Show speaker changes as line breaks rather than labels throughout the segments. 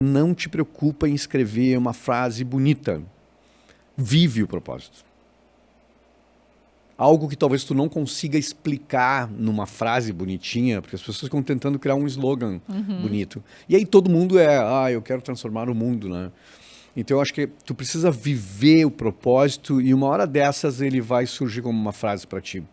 Não te preocupa em escrever uma frase bonita. Vive o propósito. Algo que talvez tu não consiga explicar numa frase bonitinha, porque as pessoas ficam tentando criar um slogan bonito. E aí todo mundo eu quero transformar o mundo, né? Então eu acho que tu precisa viver o propósito e uma hora dessas ele vai surgir como uma frase para ti.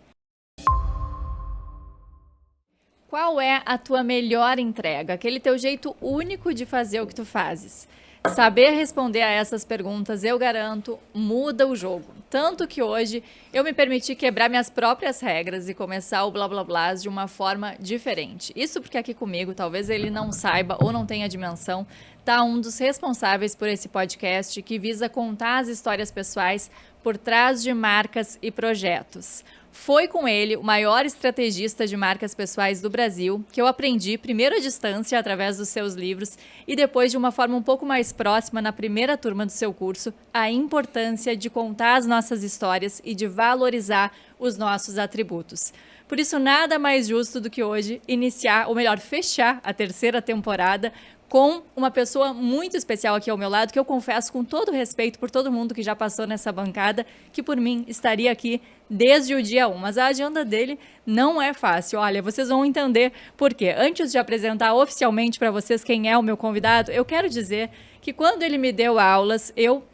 Qual é a tua melhor entrega? Aquele teu jeito único de fazer o que tu fazes? Saber responder a essas perguntas, eu garanto, muda o jogo. Tanto que hoje eu me permiti quebrar minhas próprias regras e começar o Blá Blá Blá de uma forma diferente. Isso porque aqui comigo, talvez ele não saiba ou não tenha dimensão, tá um dos responsáveis por esse podcast que visa contar as histórias pessoais por trás de marcas e projetos. Foi com ele, o maior estrategista de marcas pessoais do Brasil, que eu aprendi primeiro à distância, através dos seus livros, e depois de uma forma um pouco mais próxima, na primeira turma do seu curso, a importância de contar as nossas histórias e de valorizar os nossos atributos. Por isso, nada mais justo do que hoje iniciar, ou melhor, fechar a terceira temporada com uma pessoa muito especial aqui ao meu lado, que eu confesso com todo respeito por todo mundo que já passou nessa bancada, que por mim estaria aqui desde o dia 1. Mas a agenda dele não é fácil. Olha, vocês vão entender por quê. Antes de apresentar oficialmente para vocês quem é o meu convidado, eu quero dizer que quando ele me deu aulas, eu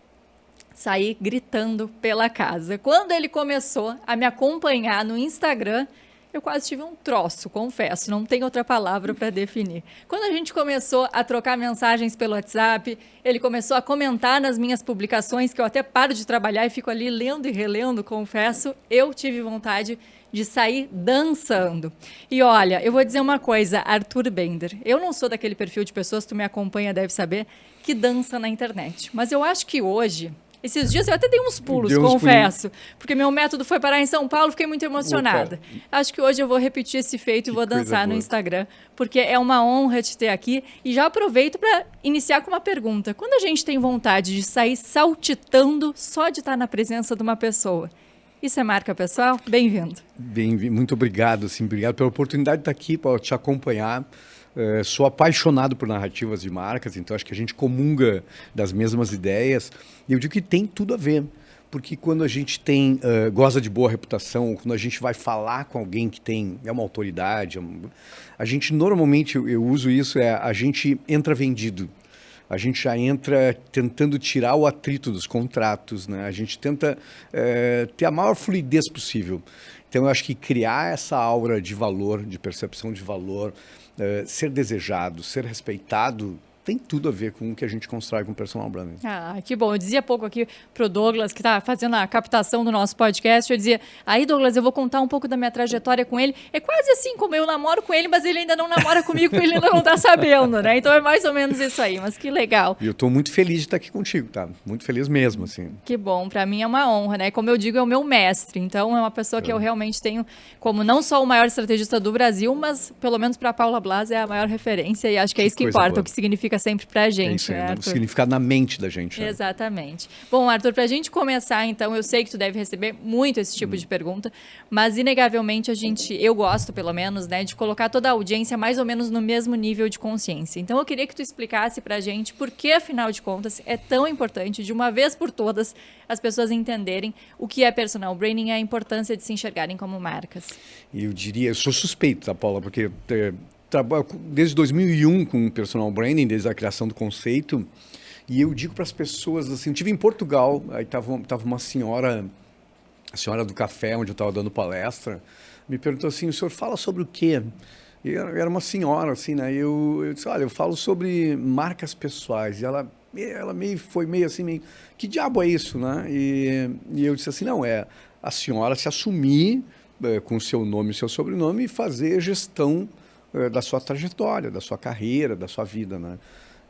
saí gritando pela casa. Quando ele começou a me acompanhar no Instagram, eu quase tive um troço, confesso, não tem outra palavra para definir. Quando a gente começou a trocar mensagens pelo WhatsApp, ele começou a comentar nas minhas publicações, que eu até paro de trabalhar e fico ali lendo e relendo, confesso, eu tive vontade de sair dançando. E olha, eu vou dizer uma coisa, Arthur Bender, eu não sou daquele perfil de pessoas, tu me acompanha, deve saber, que dança na internet. Mas eu acho que hoje... Esses dias eu até dei uns pulos, confesso, porque meu método foi parar em São Paulo, fiquei muito emocionada. Opa. Acho que hoje eu vou repetir esse feito e vou dançar no Instagram, porque é uma honra te ter aqui. E já aproveito para iniciar com uma pergunta. Quando a gente tem vontade de sair saltitando só de estar na presença de uma pessoa, isso é marca pessoal? Bem-vindo.
Muito obrigado, sim, obrigado pela oportunidade de estar aqui, para te acompanhar. Sou apaixonado por narrativas de marcas, então acho que a gente comunga das mesmas ideias. E eu digo que tem tudo a ver, porque quando a gente goza de boa reputação, quando a gente vai falar com alguém que é uma autoridade, a gente normalmente, eu uso isso, a gente entra vendido. A gente já entra tentando tirar o atrito dos contratos, né? A gente tenta ter a maior fluidez possível. Então eu acho que criar essa aura de valor, de percepção de valor, ser desejado, ser respeitado, tem tudo a ver com o que a gente constrói com o personal branding.
Ah, que bom. Eu dizia há pouco aqui pro Douglas, que está fazendo a captação do nosso podcast, eu dizia, aí Douglas, eu vou contar um pouco da minha trajetória com ele. É quase assim como eu namoro com ele, mas ele ainda não namora comigo, porque ele ainda não está sabendo, né? Então é mais ou menos isso aí, mas que legal.
E eu estou muito feliz de estar aqui contigo, tá? Muito feliz mesmo, assim.
Que bom, para mim é uma honra, né? Como eu digo, é o meu mestre, então é uma pessoa que eu realmente tenho como não só o maior estrategista do Brasil, mas pelo menos para a Paula Blas é a maior referência e acho que é isso que importa, boa. O que significa sempre pra gente,
né, Arthur? Significar na mente da gente. Né?
Exatamente. Bom, Arthur, pra gente começar, então, eu sei que tu deve receber muito esse tipo de pergunta, mas inegavelmente eu gosto pelo menos, né, de colocar toda a audiência mais ou menos no mesmo nível de consciência. Então eu queria que tu explicasse pra gente por que, afinal de contas, é tão importante, de uma vez por todas, as pessoas entenderem o que é personal branding e a importância de se enxergarem como marcas.
Eu sou suspeito, tá, Paula, porque trabalho desde 2001 com personal branding, desde a criação do conceito, e eu digo para as pessoas assim, eu estive em Portugal, aí tava uma senhora, a senhora do café, onde eu estava dando palestra, me perguntou assim, o senhor fala sobre o quê? E era uma senhora, assim, né? Eu disse, olha, eu falo sobre marcas pessoais, e ela foi meio assim, que diabo é isso, né? E eu disse assim, não, é a senhora se assumir com o seu nome e seu sobrenome e fazer gestão da sua trajetória, da sua carreira, da sua vida, né?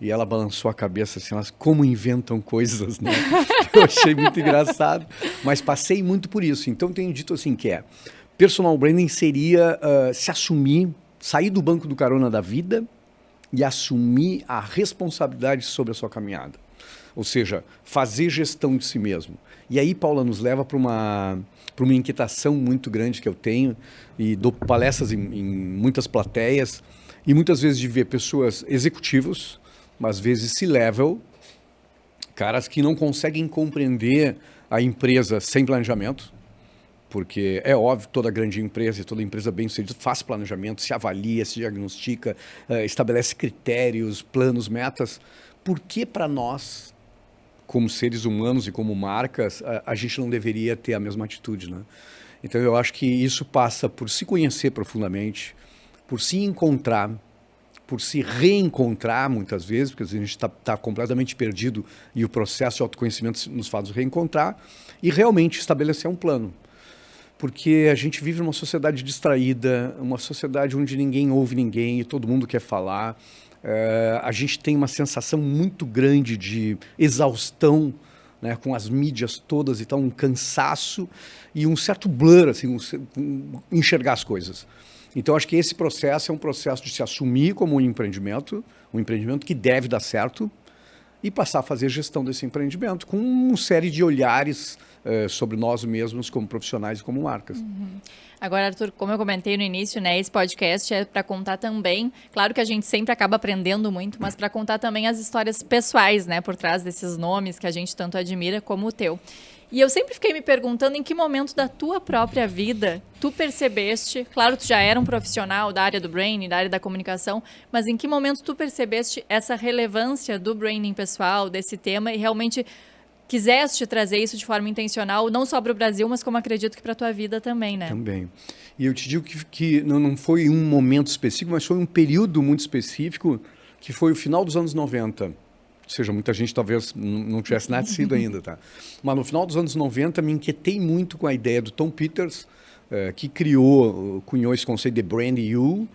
E ela balançou a cabeça assim, elas como inventam coisas, né? Eu achei muito engraçado, mas passei muito por isso. Então tenho dito assim que personal branding seria se assumir, sair do banco do carona da vida e assumir a responsabilidade sobre a sua caminhada. Ou seja, fazer gestão de si mesmo. E aí, Paula, nos leva para uma inquietação muito grande que eu tenho e dou palestras em muitas plateias e muitas vezes de ver pessoas executivos, às vezes C-level, caras que não conseguem compreender a empresa sem planejamento, porque é óbvio que toda grande empresa e toda empresa bem-sucedida faz planejamento, se avalia, se diagnostica, estabelece critérios, planos, metas. Por que para nós, como seres humanos e como marcas, a gente não deveria ter a mesma atitude, né? Então eu acho que isso passa por se conhecer profundamente, por se encontrar, por se reencontrar muitas vezes, porque a gente está completamente perdido e o processo de autoconhecimento nos faz reencontrar e realmente estabelecer um plano. Porque a gente vive numa sociedade distraída, uma sociedade onde ninguém ouve ninguém e todo mundo quer falar. A gente tem uma sensação muito grande de exaustão, né, com as mídias todas e tal, um cansaço e um certo blur, assim, enxergar as coisas. Então, acho que esse processo é um processo de se assumir como um empreendimento que deve dar certo e passar a fazer gestão desse empreendimento com uma série de olhares sobre nós mesmos como profissionais e como marcas.
Uhum. Agora, Arthur, como eu comentei no início, né, esse podcast é para contar também, claro que a gente sempre acaba aprendendo muito, mas para contar também as histórias pessoais, né, por trás desses nomes que a gente tanto admira como o teu. E eu sempre fiquei me perguntando em que momento da tua própria vida tu percebeste, claro, tu já era um profissional da área do branding, da área da comunicação, mas em que momento tu percebeste essa relevância do branding pessoal, desse tema, e realmente quiseste trazer isso de forma intencional, não só para o Brasil, mas como acredito que para a tua vida também, né?
Também. E eu te digo que não foi um momento específico, mas foi um período muito específico, que foi o final dos anos 90. Ou seja, muita gente talvez não tivesse nascido ainda, tá? Mas no final dos anos 90 me inquietei muito com a ideia do Tom Peters, que cunhou esse conceito de Brand You,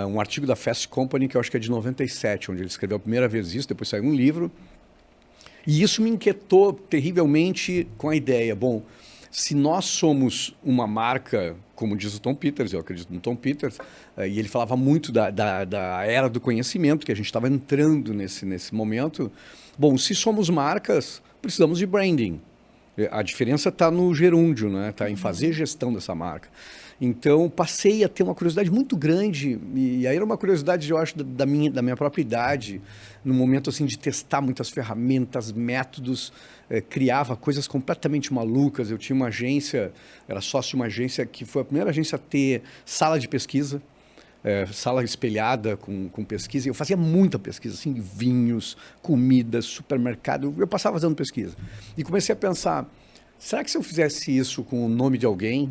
um artigo da Fast Company, que eu acho que é de 97, onde ele escreveu a primeira vez isso, depois saiu um livro. E isso me inquietou terrivelmente com a ideia, bom, se nós somos uma marca, como diz o Tom Peters, eu acredito no Tom Peters, e ele falava muito da era do conhecimento, que a gente estava entrando nesse momento. Bom, se somos marcas, precisamos de branding. A diferença está no gerúndio, né? Está em fazer gestão dessa marca. Então, passei a ter uma curiosidade muito grande, e aí era uma curiosidade, eu acho, da minha própria idade, no momento assim de testar muitas ferramentas, métodos, criava coisas completamente malucas. Eu tinha uma agência, era sócio de uma agência que foi a primeira agência a ter sala de pesquisa, sala espelhada com pesquisa. Eu fazia muita pesquisa, assim, vinhos, comidas, supermercado, eu passava fazendo pesquisa. E comecei a pensar, será que se eu fizesse isso com o nome de alguém,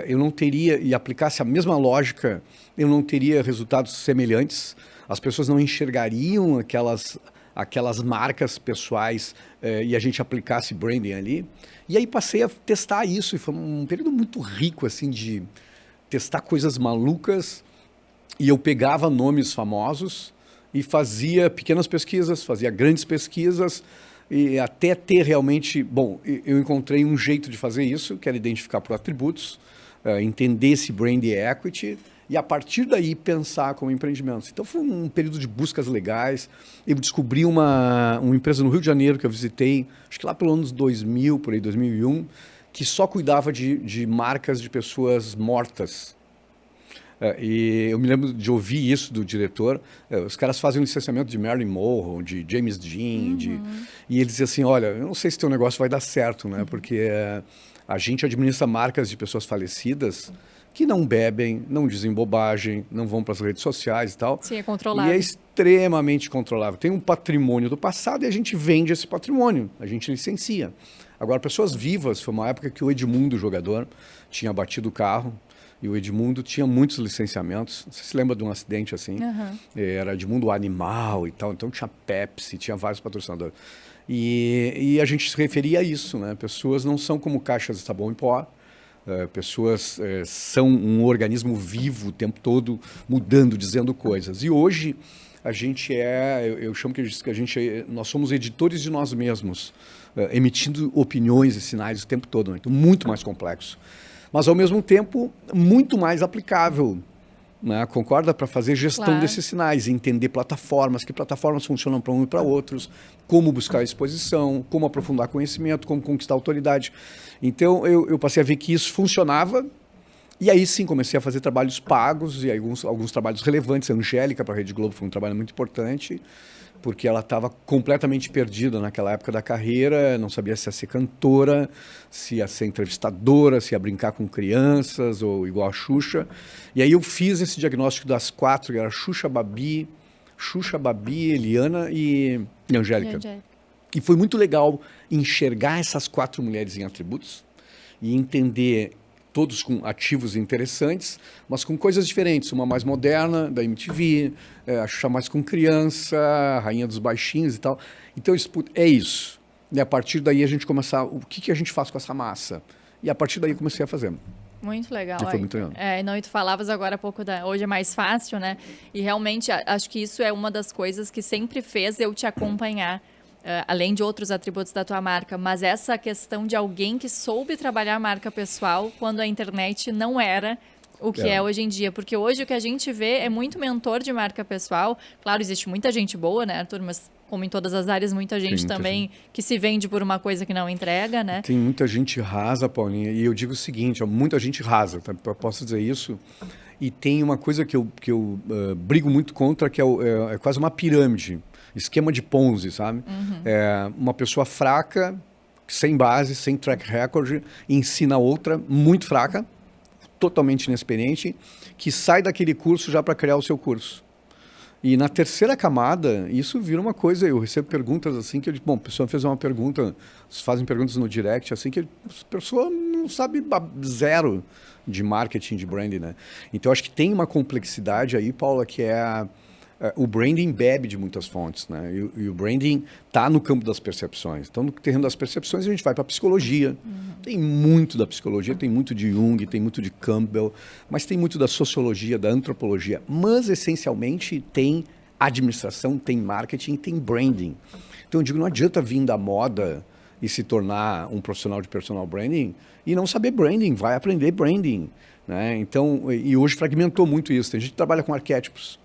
eu não teria, e aplicasse a mesma lógica, eu não teria resultados semelhantes, as pessoas não enxergariam aquelas marcas pessoais e a gente aplicasse branding ali. E aí passei a testar isso, e foi um período muito rico, assim, de testar coisas malucas, e eu pegava nomes famosos e fazia pequenas pesquisas, fazia grandes pesquisas, e até ter realmente... Bom, eu encontrei um jeito de fazer isso, que era identificar por atributos, entender esse brand equity, e a partir daí pensar como empreendimentos. Então foi um período de buscas legais. Eu descobri uma empresa no Rio de Janeiro que eu visitei, acho que lá pelos anos 2000, por aí, 2001, que só cuidava de marcas de pessoas mortas. E eu me lembro de ouvir isso do diretor. Os caras fazem um licenciamento de Marilyn Monroe, de James Dean, e ele dizia assim, olha, eu não sei se teu negócio vai dar certo, né? Porque a gente administra marcas de pessoas falecidas que não bebem, não dizem bobagem, não vão para as redes sociais e tal.
Sim, é controlável.
E é extremamente controlável. Tem um patrimônio do passado e a gente vende esse patrimônio, a gente licencia. Agora, pessoas vivas, foi uma época que o Edmundo, o jogador, tinha batido o carro, e o Edmundo tinha muitos licenciamentos. Você se lembra de um acidente assim?
Uhum.
Era Edmundo Animal e tal, então tinha Pepsi, tinha vários patrocinadores. E a gente se referia a isso, né? Pessoas não são como caixas de sabão em pó, pessoas são um organismo vivo o tempo todo, mudando, dizendo coisas. E hoje a gente eu chamo que nós somos editores de nós mesmos, emitindo opiniões e sinais o tempo todo, né? Então, muito mais complexo. Mas, ao mesmo tempo, muito mais aplicável, né? Concorda? Para fazer gestão desses sinais, entender plataformas, que plataformas funcionam para um e para outros, como buscar exposição, como aprofundar conhecimento, como conquistar autoridade. Então, eu passei a ver que isso funcionava, E aí sim, comecei a fazer trabalhos pagos e alguns trabalhos relevantes. A Angélica para a Rede Globo foi um trabalho muito importante, porque ela estava completamente perdida naquela época da carreira, não sabia se ia ser cantora, se ia ser entrevistadora, se ia brincar com crianças ou igual a Xuxa. E aí eu fiz esse diagnóstico das 4, que era Xuxa, Babi, Eliana e Angélica. E foi muito legal enxergar essas 4 mulheres em atributos e entender todos com ativos interessantes, mas com coisas diferentes. Uma mais moderna, da MTV, a Xuxa mais com criança, a Rainha dos Baixinhos e tal. Então, é isso. E a partir daí a gente começar, o que a gente faz com essa massa? E a partir daí eu comecei a fazer.
Muito legal.
E foi muito legal.
Não, e tu falavas agora há pouco hoje é mais fácil, né? E realmente acho que isso é uma das coisas que sempre fez eu te acompanhar. Além de outros atributos da tua marca, mas essa questão de alguém que soube trabalhar a marca pessoal quando a internet não era o que é hoje em dia. Porque hoje o que a gente vê é muito mentor de marca pessoal. Claro, existe muita gente boa, né, Arthur? Mas como em todas as áreas, muita gente também que se vende por uma coisa que não entrega, né?
Tem muita gente rasa, Paulinha. E eu digo o seguinte, muita gente rasa, tá? Eu posso dizer isso. E tem uma coisa que eu brigo muito contra, que é quase uma pirâmide. Esquema de Ponzi, sabe? É uma pessoa fraca, sem base, sem track record, ensina outra muito fraca, totalmente inexperiente, que sai daquele curso já para criar o seu curso. E na terceira camada, isso vira uma coisa, eu recebo perguntas assim, que eu digo, bom, a pessoa fez uma pergunta, fazem perguntas no direct, assim, que a pessoa não sabe zero de marketing, de branding, né? Então, acho que tem uma complexidade aí, Paula, que é o branding bebe de muitas fontes, né? E o branding está no campo das percepções. Então, no terreno das percepções, a gente vai para a psicologia. Tem muito da psicologia, tem muito de Jung, tem muito de Campbell, mas tem muito da sociologia, da antropologia. Mas, essencialmente, tem administração, tem marketing, tem branding. Então, eu digo, não adianta vir da moda e se tornar um profissional de personal branding e não saber branding, vai aprender branding, né? Então, e hoje fragmentou muito isso. Tem gente que trabalha com arquétipos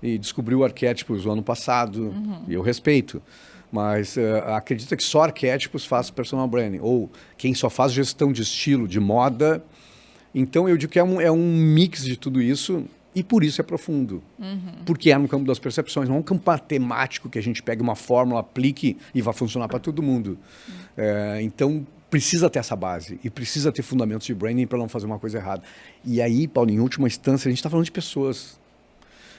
e descobriu arquétipos no ano passado, e eu respeito. Mas acredita que só arquétipos faz personal branding, ou quem só faz gestão de estilo, de moda. Então, eu digo que é um mix de tudo isso, e por isso é profundo. Porque é no campo das percepções, não é um campo matemático que a gente pegue uma fórmula, aplique e vai funcionar para todo mundo. Então, precisa ter essa base, e precisa ter fundamentos de branding para não fazer uma coisa errada. E aí, Paulo, em última instância, a gente está falando de pessoas.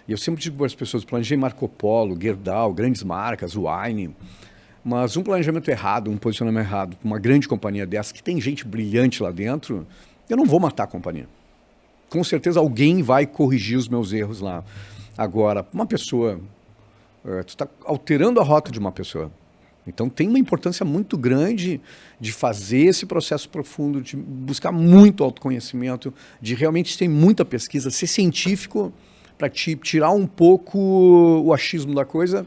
E eu sempre digo para as pessoas, planejei Marco Polo, Gerdau, grandes marcas, Wine, mas um planejamento errado, um posicionamento errado, uma grande companhia dessa, que tem gente brilhante lá dentro, eu não vou matar a companhia. Com certeza alguém vai corrigir os meus erros lá. Agora, uma pessoa, tu está alterando a rota de uma pessoa. Então tem uma importância muito grande de fazer esse processo profundo, de buscar muito autoconhecimento, de realmente ter muita pesquisa, ser científico, para tirar um pouco o achismo da coisa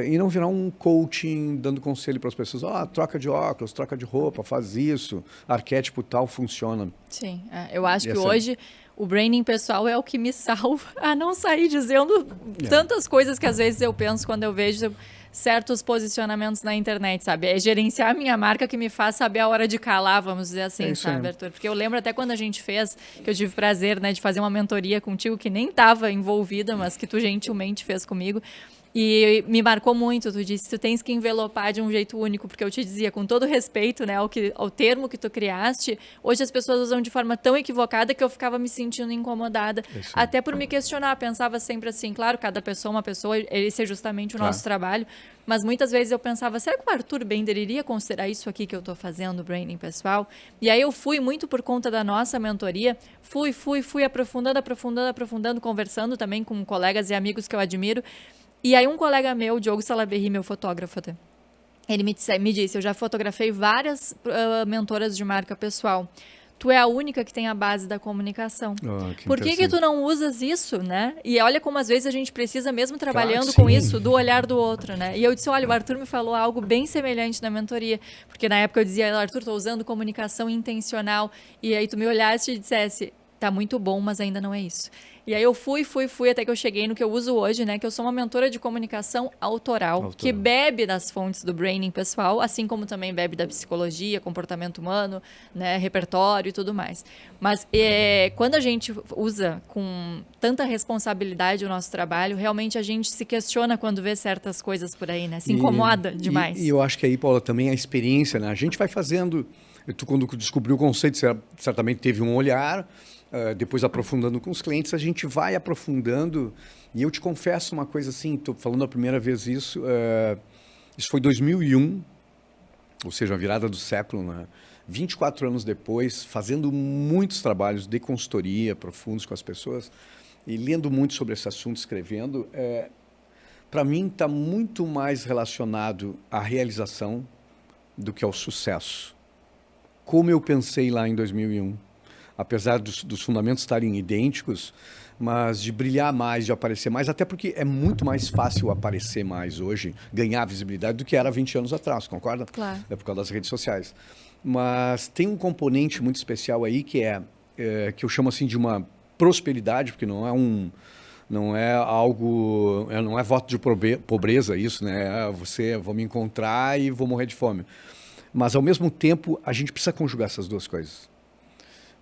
e não virar um coaching dando conselho para as pessoas. Troca de óculos, troca de roupa, faz isso, arquétipo tal, funciona.
Sim, eu acho que hoje o branding pessoal é o que me salva a não sair dizendo tantas coisas que às vezes eu penso quando eu vejo certos posicionamentos na internet, sabe? É gerenciar a minha marca que me faz saber a hora de calar, vamos dizer assim, sabe, Arthur? Porque eu lembro até quando a gente fez, que eu tive prazer, né, de fazer uma mentoria contigo, que nem estava envolvida, mas que tu gentilmente fez comigo. E me marcou muito, tu disse, tu tens que envelopar de um jeito único, porque eu te dizia, com todo respeito, né, ao termo que tu criaste, hoje as pessoas usam de forma tão equivocada que eu ficava me sentindo incomodada, até por me questionar, pensava sempre assim, claro, cada pessoa é uma pessoa, esse é justamente o nosso trabalho, mas muitas vezes eu pensava, será que o Arthur Bender iria considerar isso aqui que eu estou fazendo, branding pessoal? E aí eu fui muito por conta da nossa mentoria, fui aprofundando, conversando também com colegas e amigos que eu admiro. E aí um colega meu, Diogo Salaberry, meu fotógrafo até, ele me disse, eu já fotografei várias mentoras de marca pessoal. Tu é a única que tem a base da comunicação. Por que tu não usas isso, né? E olha como às vezes a gente precisa, mesmo trabalhando com isso, do olhar do outro, né? E eu disse, olha, o Arthur me falou algo bem semelhante na mentoria. Porque na época eu dizia, Arthur, estou usando comunicação intencional. E aí tu me olhaste e dissesse, tá muito bom, mas ainda não é isso. E aí eu fui, até que eu cheguei no que eu uso hoje, né? Que eu sou uma mentora de comunicação autoral, que bebe das fontes do branding pessoal, assim como também bebe da psicologia, comportamento humano, né? Repertório e tudo mais. Mas quando a gente usa com tanta responsabilidade o nosso trabalho, realmente a gente se questiona quando vê certas coisas por aí, né? Se incomoda demais.
E eu acho que aí, Paula, também a experiência, né? A gente vai fazendo... Tu, quando descobriu o conceito, você certamente teve um olhar, depois aprofundando com os clientes, a gente vai aprofundando. E eu te confesso uma coisa assim, estou falando a primeira vez isso, isso foi 2001, ou seja, a virada do século, né? 24 anos depois, fazendo muitos trabalhos de consultoria profundos com as pessoas e lendo muito sobre esse assunto, escrevendo, para mim está muito mais relacionado à realização do que ao sucesso. Como eu pensei lá em 2001, apesar dos fundamentos estarem idênticos, mas de brilhar mais, de aparecer mais, até porque é muito mais fácil aparecer mais hoje, ganhar visibilidade do que era 20 anos atrás, concorda? Claro. É por causa das redes sociais. Mas tem um componente muito especial aí que que eu chamo assim de uma prosperidade, porque não é algo, não é voto de pobreza isso, né? Vou me encontrar e vou morrer de fome. Mas, ao mesmo tempo, a gente precisa conjugar essas duas coisas.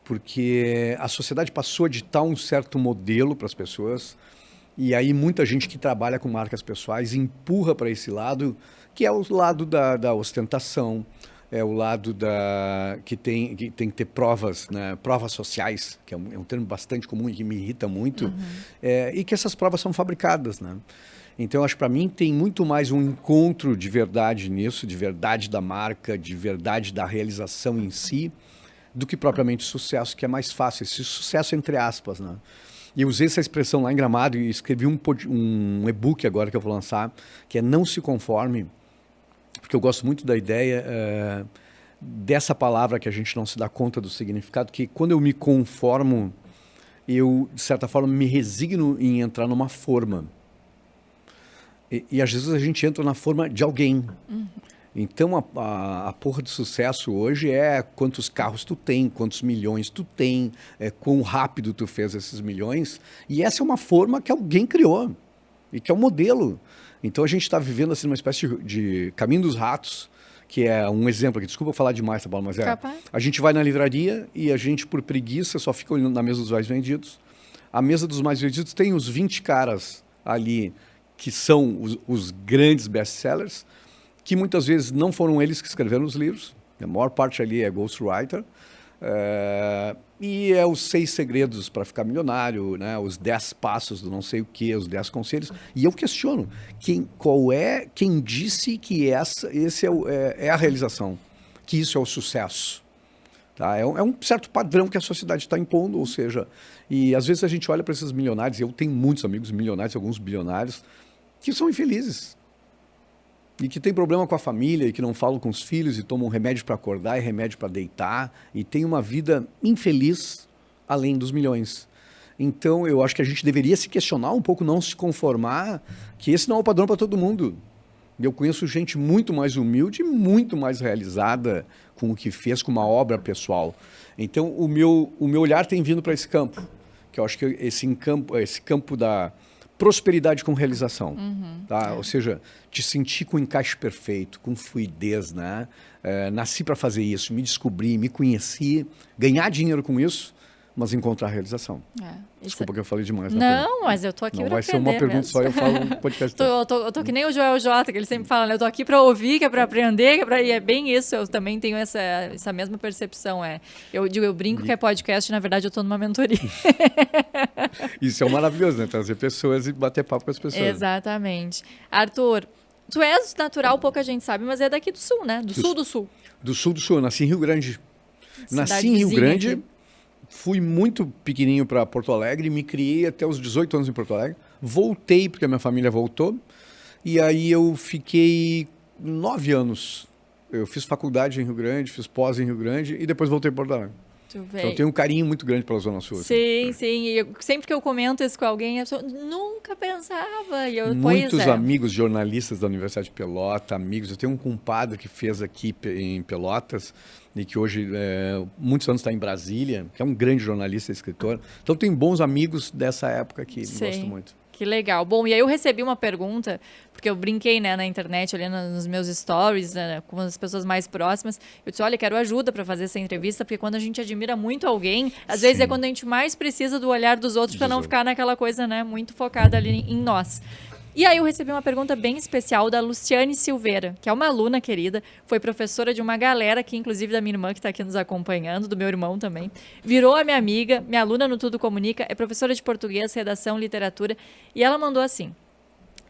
Porque a sociedade passou a ditar um certo modelo para as pessoas e aí muita gente que trabalha com marcas pessoais empurra para esse lado, que é o lado da ostentação, é o lado que tem que ter provas, né? Provas sociais, que é um termo bastante comum e que me irrita muito, e que essas provas são fabricadas, né? Então, acho que para mim tem muito mais um encontro de verdade nisso, de verdade da marca, de verdade da realização em si, do que propriamente sucesso, que é mais fácil, esse sucesso entre aspas, né? E eu usei essa expressão lá em Gramado e escrevi um e-book agora que eu vou lançar, que é Não Se Conforme, porque eu gosto muito da ideia dessa palavra que a gente não se dá conta do significado, que quando eu me conformo, eu, de certa forma, me resigno em entrar numa forma. E às vezes a gente entra na forma de alguém. Então a porra de sucesso hoje é quantos carros tu tem, quantos milhões tu tem, quão rápido tu fez esses milhões. E essa é uma forma que alguém criou e que é um modelo. Então a gente está vivendo assim uma espécie de caminho dos ratos, que é um exemplo aqui. Desculpa falar demais, tá bom? Mas a gente vai na livraria e a gente, por preguiça, só fica olhando na mesa dos mais vendidos. A mesa dos mais vendidos tem os 20 caras ali que são os grandes best-sellers, que muitas vezes não foram eles que escreveram os livros, a maior parte ali é ghostwriter, e é os 6 segredos para ficar milionário, né? Os 10 passos do não sei o quê, os 10 conselhos, e eu questiono, quem disse que esse é a realização, que isso é o sucesso? Tá? É um certo padrão que a sociedade está impondo, ou seja, e às vezes a gente olha para esses milionários, e eu tenho muitos amigos milionários, alguns bilionários, que são infelizes e que tem problema com a família e que não falam com os filhos e tomam remédio para acordar e remédio para deitar e tem uma vida infeliz além dos milhões. Então eu acho que a gente deveria se questionar um pouco, não se conformar, que esse não é o padrão para todo mundo. Eu conheço gente muito mais humilde e muito mais realizada com o que fez, com uma obra pessoal. Então o meu olhar tem vindo para esse campo, que eu acho que esse campo da prosperidade com realização, tá? Ou seja, te sentir com encaixe perfeito, com fluidez, né? Nasci para fazer isso, me descobri, me conheci, ganhar dinheiro com isso, mas encontrar a realização. Desculpa que eu falei demais.
Não, mas eu tô aqui para aprender.
Não vai ser uma pergunta só, eu falo um podcast.
Eu tô que nem o Joel J, que ele sempre fala, né? Eu tô aqui para ouvir, que é para aprender, e é bem isso. Eu também tenho essa mesma percepção. Eu brinco que é podcast, na verdade eu tô numa mentoria.
Isso é maravilhoso, né? Trazer pessoas e bater papo com as pessoas.
Exatamente. Arthur, tu és natural, pouca gente sabe, mas é daqui do sul, né? Do sul do sul.
Do sul do sul. Eu nasci em Rio Grande. Nasci em Rio Grande. Aqui. Fui muito pequenininho para Porto Alegre, me criei até os 18 anos em Porto Alegre. Voltei porque a minha família voltou. E aí eu fiquei 9 anos. Eu fiz faculdade em Rio Grande, fiz pós em Rio Grande e depois voltei para Porto Alegre. Então eu tenho um carinho muito grande pela Zona Sul.
Sim, sim. E sempre que eu comento isso com alguém, a pessoa nunca pensava. E eu,
Muitos amigos jornalistas da Universidade de Pelotas, amigos. Eu tenho um compadre que fez aqui em Pelotas e que hoje, muitos anos está em Brasília, que é um grande jornalista e escritor. Então tenho bons amigos dessa época que gosto muito.
Que legal. Bom, e aí eu recebi uma pergunta, porque eu brinquei, né, na internet, ali nos meus stories, né, com as pessoas mais próximas. Eu disse, olha, quero ajuda para fazer essa entrevista, porque quando a gente admira muito alguém, às vezes é quando a gente mais precisa do olhar dos outros para não ficar naquela coisa, né, muito focada ali em nós. E aí eu recebi uma pergunta bem especial da Luciane Silveira, que é uma aluna querida, foi professora de uma galera aqui, inclusive da minha irmã que está aqui nos acompanhando, do meu irmão também. Virou a minha amiga, minha aluna no Tudo Comunica, é professora de português, redação, literatura, e ela mandou assim: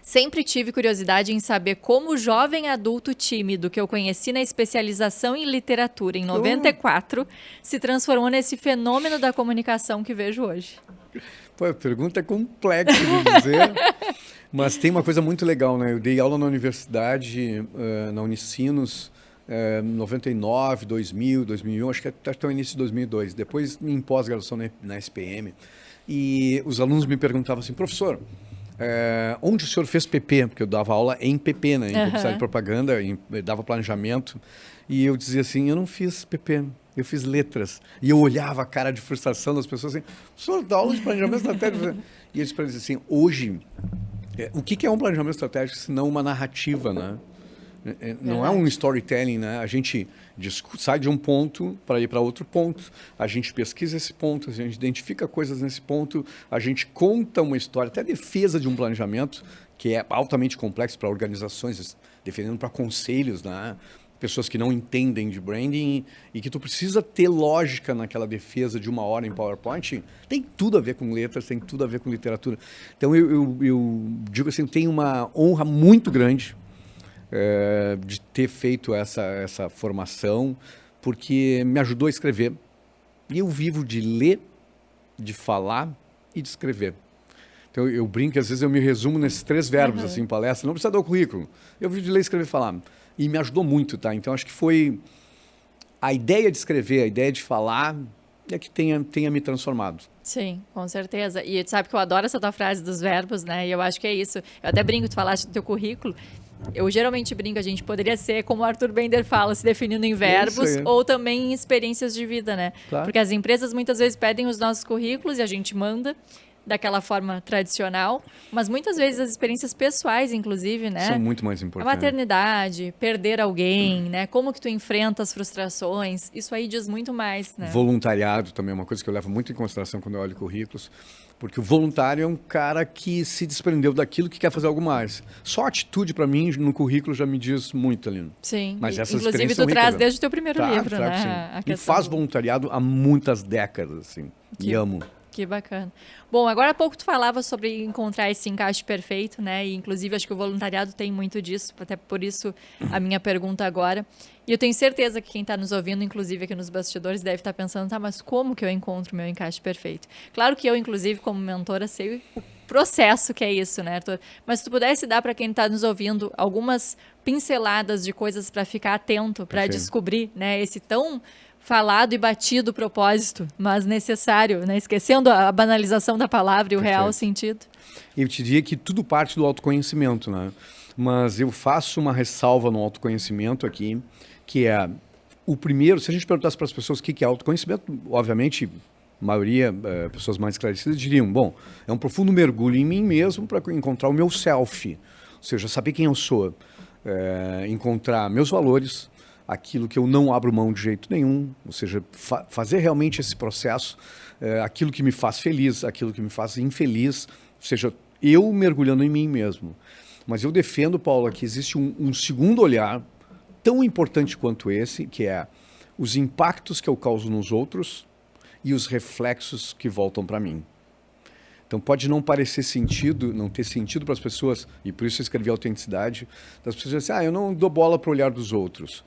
sempre tive curiosidade em saber como o jovem adulto tímido que eu conheci na especialização em literatura em 94 se transformou nesse fenômeno da comunicação que vejo hoje.
Pô, a pergunta é complexa de dizer, mas tem uma coisa muito legal, né? Eu dei aula na universidade, na Unicinos, 99, 2000, 2001, acho que até o início de 2002. Depois, em pós-graduação na SPM. E os alunos me perguntavam assim, professor, onde o senhor fez PP? Porque eu dava aula em PP, né? Em publicidade e propaganda, dava planejamento. E eu dizia assim, eu não fiz PP, eu fiz letras. E eu olhava a cara de frustração das pessoas assim, o senhor dá aula de planejamento estratégico? E eles diziam assim, hoje, o que é um planejamento estratégico se não uma narrativa, né? Não é um storytelling, né? A gente sai de um ponto para ir para outro ponto, a gente pesquisa esse ponto, a gente identifica coisas nesse ponto, a gente conta uma história, até a defesa de um planejamento, que é altamente complexo para organizações, defendendo para conselhos, né? Pessoas que não entendem de branding e que tu precisa ter lógica naquela defesa de 1 hora em PowerPoint, tem tudo a ver com letras, tem tudo a ver com literatura. Então eu digo assim, tenho uma honra muito grande de ter feito essa formação, porque me ajudou a escrever. E eu vivo de ler, de falar e de escrever. Então eu brinco que às vezes eu me resumo nesses 3 verbos assim, em palestra, não precisa dar o currículo. Eu vivo de ler, escrever e falar. E me ajudou muito, tá? Então acho que foi a ideia de escrever, a ideia de falar é que tenha me transformado.
Sim, com certeza. E tu sabe que eu adoro essa tua frase dos verbos, né? E eu acho que é isso. Eu até brinco, tu falaste do teu currículo. Eu geralmente brinco, a gente poderia ser, como o Arthur Bender fala, se definindo em verbos ou também em experiências de vida, né? Claro. Porque as empresas muitas vezes pedem os nossos currículos e a gente manda daquela forma tradicional, mas muitas vezes as experiências pessoais, inclusive, né?
São muito mais importantes.
A maternidade, perder alguém, né? Como que tu enfrenta as frustrações, isso aí diz muito mais, né?
Voluntariado também é uma coisa que eu levo muito em consideração quando eu olho currículos, porque o voluntário é um cara que se desprendeu daquilo que quer fazer algo mais. Só a atitude, para mim, no currículo já me diz muito, Aline.
Sim,
mas essas
inclusive tu traz desde o teu primeiro livro, né?
E faz voluntariado há muitas décadas, assim, e amo.
Que bacana. Bom, agora há pouco tu falava sobre encontrar esse encaixe perfeito, né? E inclusive acho que o voluntariado tem muito disso, até por isso a minha pergunta agora. E eu tenho certeza que quem está nos ouvindo, inclusive aqui nos bastidores, deve estar pensando, tá, mas como que eu encontro o meu encaixe perfeito? Claro que eu, inclusive, como mentora, sei o processo que é isso, né, Arthur? Mas se tu pudesse dar para quem está nos ouvindo algumas pinceladas de coisas para ficar atento, para descobrir, né, esse tão falado e batido propósito, mas necessário, né? Esquecendo a banalização da palavra e o real sentido.
Eu te diria que tudo parte do autoconhecimento, né? Mas eu faço uma ressalva no autoconhecimento aqui, que é o primeiro, se a gente perguntasse para as pessoas o que é autoconhecimento, obviamente, a maioria, pessoas mais esclarecidas, diriam, bom, é um profundo mergulho em mim mesmo para encontrar o meu self, ou seja, saber quem eu sou, encontrar meus valores, aquilo que eu não abro mão de jeito nenhum, ou seja, fazer realmente esse processo, aquilo que me faz feliz, aquilo que me faz infeliz, ou seja, eu mergulhando em mim mesmo. Mas eu defendo, Paula, que existe um segundo olhar tão importante quanto esse, que é os impactos que eu causo nos outros e os reflexos que voltam para mim. Então pode não parecer sentido, não ter sentido para as pessoas, e por isso eu escrevi autenticidade, das pessoas dizem, eu não dou bola para o olhar dos outros.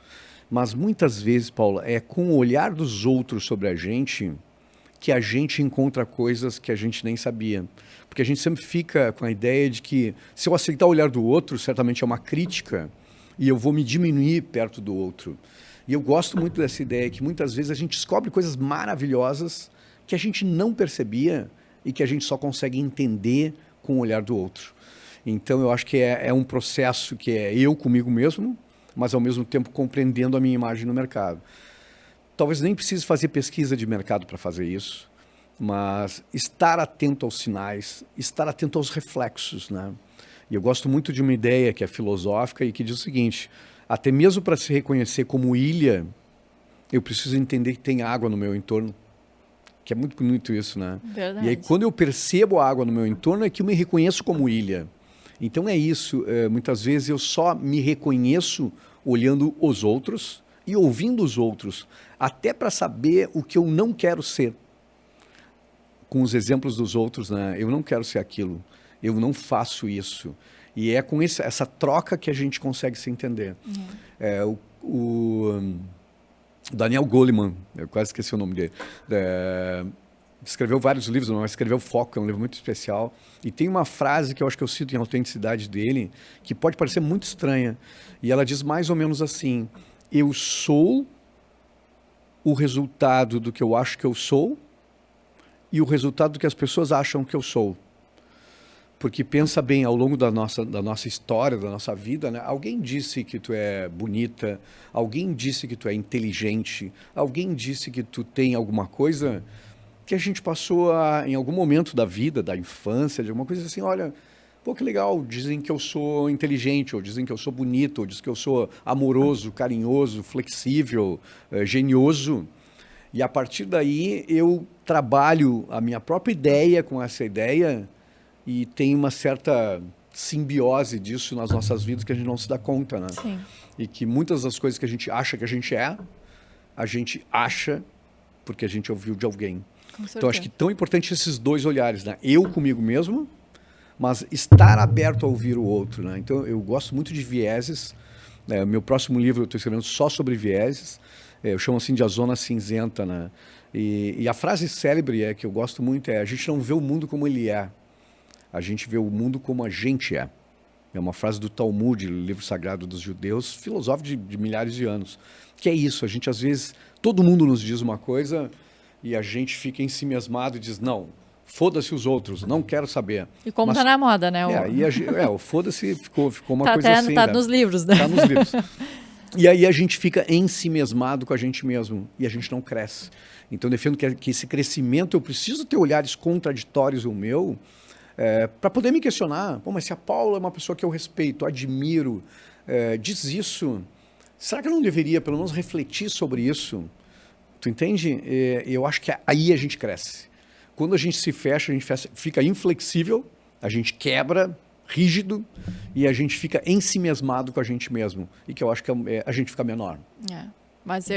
Mas muitas vezes, Paula, é com o olhar dos outros sobre a gente que a gente encontra coisas que a gente nem sabia. Porque a gente sempre fica com a ideia de que se eu aceitar o olhar do outro, certamente é uma crítica e eu vou me diminuir perto do outro. E eu gosto muito dessa ideia que muitas vezes a gente descobre coisas maravilhosas que a gente não percebia e que a gente só consegue entender com o olhar do outro. Então eu acho que é um processo que é eu comigo mesmo, mas ao mesmo tempo compreendendo a minha imagem no mercado. Talvez nem precise fazer pesquisa de mercado para fazer isso, mas estar atento aos sinais, estar atento aos reflexos, né? E eu gosto muito de uma ideia que é filosófica e que diz o seguinte: até mesmo para se reconhecer como ilha, eu preciso entender que tem água no meu entorno. Que é muito bonito isso, né?
Verdade.
E aí, quando eu percebo a água no meu entorno, é que eu me reconheço como ilha. Então é isso. Muitas vezes eu só me reconheço olhando os outros e ouvindo os outros, até para saber o que eu não quero ser. Com os exemplos dos outros, né? Eu não quero ser aquilo. Eu não faço isso. E é com essa troca que a gente consegue se entender. O Daniel Goleman, eu quase esqueci o nome dele, escreveu vários livros, mas escreveu Foco, é um livro muito especial. E tem uma frase que eu acho que eu cito em Autenticidade dele, que pode parecer muito estranha. E ela diz mais ou menos assim: eu sou o resultado do que eu acho que eu sou e o resultado do que as pessoas acham que eu sou. Porque pensa bem, ao longo da nossa história, da nossa vida, né? Alguém disse que tu é bonita, alguém disse que tu é inteligente, alguém disse que tu tem alguma coisa que a gente passou em algum momento da vida, da infância, de alguma coisa assim, olha, pô, que legal, dizem que eu sou inteligente, ou dizem que eu sou bonito, ou dizem que eu sou amoroso, carinhoso, flexível, genioso. E a partir daí eu trabalho a minha própria ideia com essa ideia e tem uma certa simbiose disso nas nossas vidas que a gente não se dá conta, né?
Sim.
E que muitas das coisas que a gente acha que a gente acha porque a gente ouviu de alguém. Então, acho que tão importante esses dois olhares, né? Eu comigo mesmo, mas estar aberto a ouvir o outro, né? Então, eu gosto muito de vieses. Meu próximo livro eu estou escrevendo só sobre vieses. Eu chamo assim de A Zona Cinzenta, né? E a frase célebre que eu gosto muito a gente não vê o mundo como ele é. A gente vê o mundo como a gente é. É uma frase do Talmud, livro sagrado dos judeus, filosófico de milhares de anos. Que é isso, a gente às vezes, todo mundo nos diz uma coisa e a gente fica ensimesmado e diz, não, foda-se os outros, não quero saber.
E como tá na moda, né?
O foda-se ficou uma
tá
coisa assim.
Tá nos livros, né?
Tá nos livros. E aí a gente fica ensimesmado com a gente mesmo e a gente não cresce. Então eu defendo que esse crescimento, eu preciso ter olhares contraditórios ao meu, para poder me questionar. Pô, mas se a Paula é uma pessoa que eu respeito, admiro, diz isso, será que eu não deveria pelo menos refletir sobre isso? Tu entende? Eu acho que aí a gente cresce. Quando a gente se fecha, a gente fica inflexível, a gente quebra, rígido, e a gente fica ensimesmado com a gente mesmo. E que eu acho que a gente fica menor.
Mas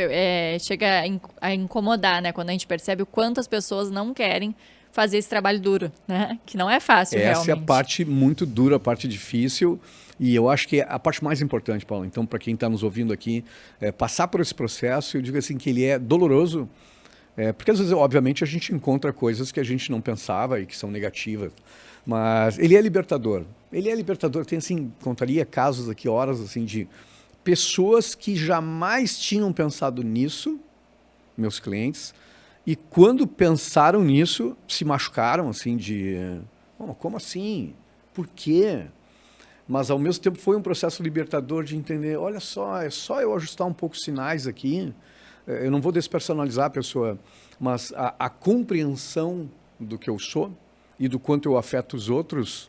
chega a incomodar, né? Quando a gente percebe o quanto as pessoas não querem fazer esse trabalho duro, né? Que não é fácil, realmente.
Essa é a parte muito dura, a parte difícil, e eu acho que é a parte mais importante, Paulo. Então, para quem está nos ouvindo aqui, passar por esse processo, eu digo assim que ele é doloroso, porque às vezes, obviamente, a gente encontra coisas que a gente não pensava e que são negativas, mas ele é libertador. Ele é libertador. Tem, assim, contaria casos aqui, horas, assim, de pessoas que jamais tinham pensado nisso, meus clientes, e quando pensaram nisso, se machucaram, assim, como assim? Por quê? Mas, ao mesmo tempo, foi um processo libertador de entender, olha só, é só eu ajustar um pouco os sinais aqui, eu não vou despersonalizar a pessoa, mas a compreensão do que eu sou e do quanto eu afeto os outros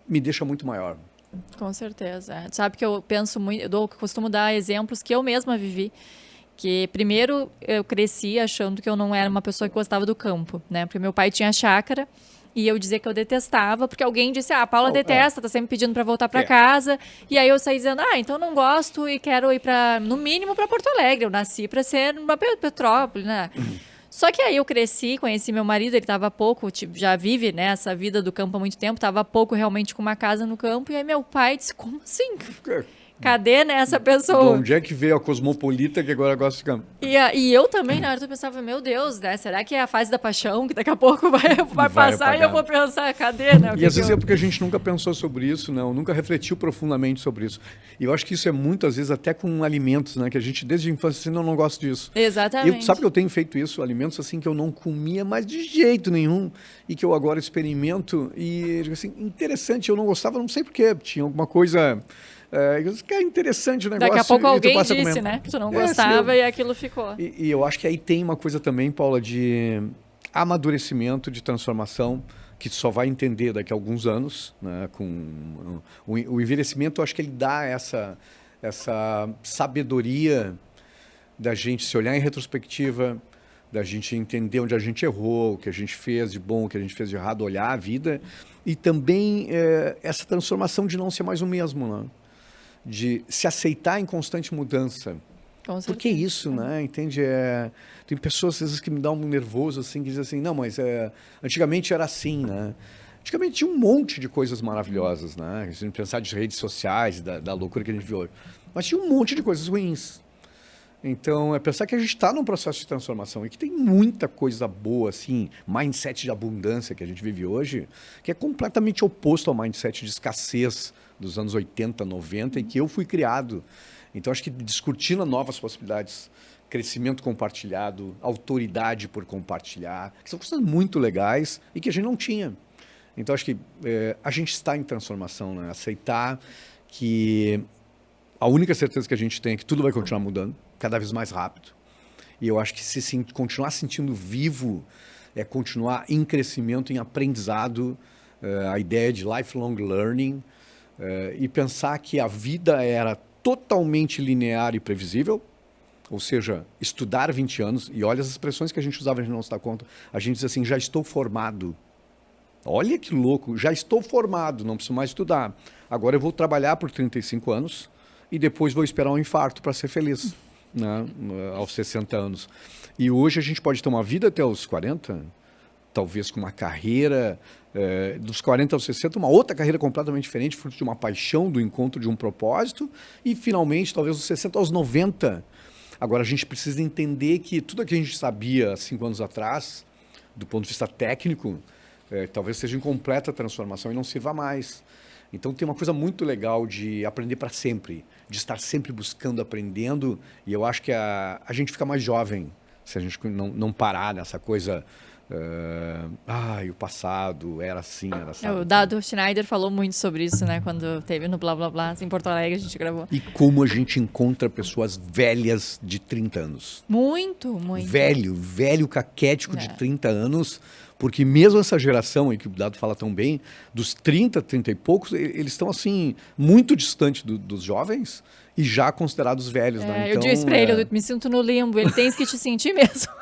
me deixa muito maior.
Com certeza. Sabe que eu penso muito, eu costumo dar exemplos que eu mesma vivi. Que primeiro eu cresci achando que eu não era uma pessoa que gostava do campo, né? Porque meu pai tinha chácara e eu dizia que eu detestava, porque alguém disse, a Paula detesta, tá sempre pedindo para voltar para casa. E aí eu saí dizendo, então não gosto e quero ir no mínimo para Porto Alegre. Eu nasci para ser uma Petrópolis, né? Só que aí eu cresci, conheci meu marido, ele estava pouco, já vive essa vida do campo há muito tempo, estava pouco realmente com uma casa no campo. E aí meu pai disse, como assim? Cadê nessa
De
pessoa?
onde é que veio a cosmopolita que agora gosta de campo?
E eu também, na hora eu pensava, meu Deus, né? Será que é a fase da paixão que daqui a pouco vai passar
apagar.
E eu vou pensar, cadê, né?
E às vezes é porque a gente nunca pensou sobre isso, não, nunca refletiu profundamente sobre isso. E eu acho que isso é muito, às vezes, até com alimentos, né? Que a gente, desde a infância, assim, não gosto disso.
Exatamente.
Sabe que eu tenho feito isso? Alimentos assim que eu não comia mais de jeito nenhum e que eu agora experimento e, assim, interessante, eu não gostava, não sei porquê, tinha alguma coisa... que é interessante o negócio.
Daqui a pouco alguém
disse,
né? Que tu não gostava e aquilo ficou.
E eu acho que aí tem uma coisa também, Paula, de amadurecimento, de transformação, que tu só vai entender daqui a alguns anos, né? Com o envelhecimento, eu acho que ele dá essa sabedoria da gente se olhar em retrospectiva, da gente entender onde a gente errou, o que a gente fez de bom, o que a gente fez de errado, olhar a vida, e também essa transformação de não ser mais o mesmo, né? De se aceitar em constante mudança. Por que isso, né? Entende? Tem pessoas às vezes que me dão um nervoso assim, que dizem assim, não, mas antigamente era assim, né? Antigamente tinha um monte de coisas maravilhosas, né? Se a gente pensar de redes sociais, da loucura que a gente viu hoje. Mas tinha um monte de coisas ruins. Então, é pensar que a gente está num processo de transformação e que tem muita coisa boa, assim, mindset de abundância que a gente vive hoje, que é completamente oposto ao mindset de escassez dos anos 80, 90, e que eu fui criado. Então, acho que discutindo novas possibilidades, crescimento compartilhado, autoridade por compartilhar, que são coisas muito legais e que a gente não tinha. Então, acho que a gente está em transformação, né? Aceitar que a única certeza que a gente tem é que tudo vai continuar mudando, cada vez mais rápido. E eu acho que se continuar sentindo vivo é continuar em crescimento, em aprendizado, a ideia de lifelong learning, e pensar que a vida era totalmente linear e previsível, ou seja, estudar 20 anos, e olha as expressões que a gente usava, a gente não se dá conta, a gente diz assim, já estou formado. Olha que louco, já estou formado, não preciso mais estudar. Agora eu vou trabalhar por 35 anos e depois vou esperar um infarto para ser feliz, né? Aos 60 anos. E hoje a gente pode ter uma vida até os 40, talvez com uma carreira, dos 40 aos 60, uma outra carreira completamente diferente, fruto de uma paixão, do encontro de um propósito, e finalmente, talvez dos 60 aos 90. Agora, a gente precisa entender que tudo aquilo que a gente sabia há 5 anos atrás, do ponto de vista técnico, talvez seja em completa transformação e não sirva mais. Então tem uma coisa muito legal de aprender para sempre, de estar sempre buscando, aprendendo, e eu acho que a gente fica mais jovem se a gente não parar nessa coisa, o passado era assim, era assim.
O Dado Schneider falou muito sobre isso, né, quando teve no Blá Blá Blá, em Porto Alegre, a gente gravou.
E como a gente encontra pessoas velhas de 30 anos.
Muito, muito.
Velho caquético de 30 anos, porque mesmo essa geração aí que o Dado fala tão bem, dos 30 e poucos, eles estão assim, muito distantes dos jovens e já considerados velhos, né? Então,
eu disse pra ele, eu me sinto no limbo, ele tens que te sentir mesmo.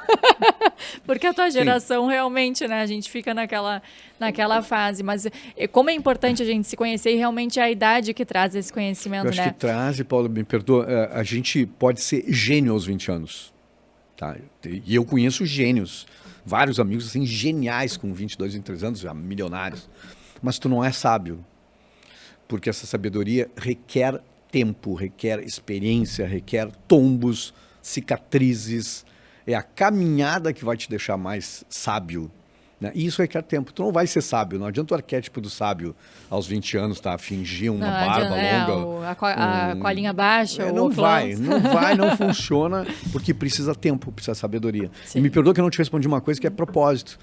Porque a tua geração realmente, né, a gente fica naquela fase, mas como é importante a gente se conhecer e realmente é a idade que traz esse conhecimento,
eu acho
né?
que traz, e Paulo, me perdoa, a gente pode ser gênio aos 20 anos, tá? E eu conheço gênios, vários amigos assim, geniais com 22, 23 anos, já milionários. Mas tu não é sábio. Porque essa sabedoria requer tempo, requer experiência, requer tombos, cicatrizes. É a caminhada que vai te deixar mais sábio, né? E isso requer tempo. Tu não vai ser sábio. Não adianta o arquétipo do sábio aos 20 anos, tá? Fingir uma barba longa.
A colinha baixa.
Não funciona, porque precisa tempo, precisa sabedoria. Sim. E me perdoa que eu não te respondi uma coisa que é propósito.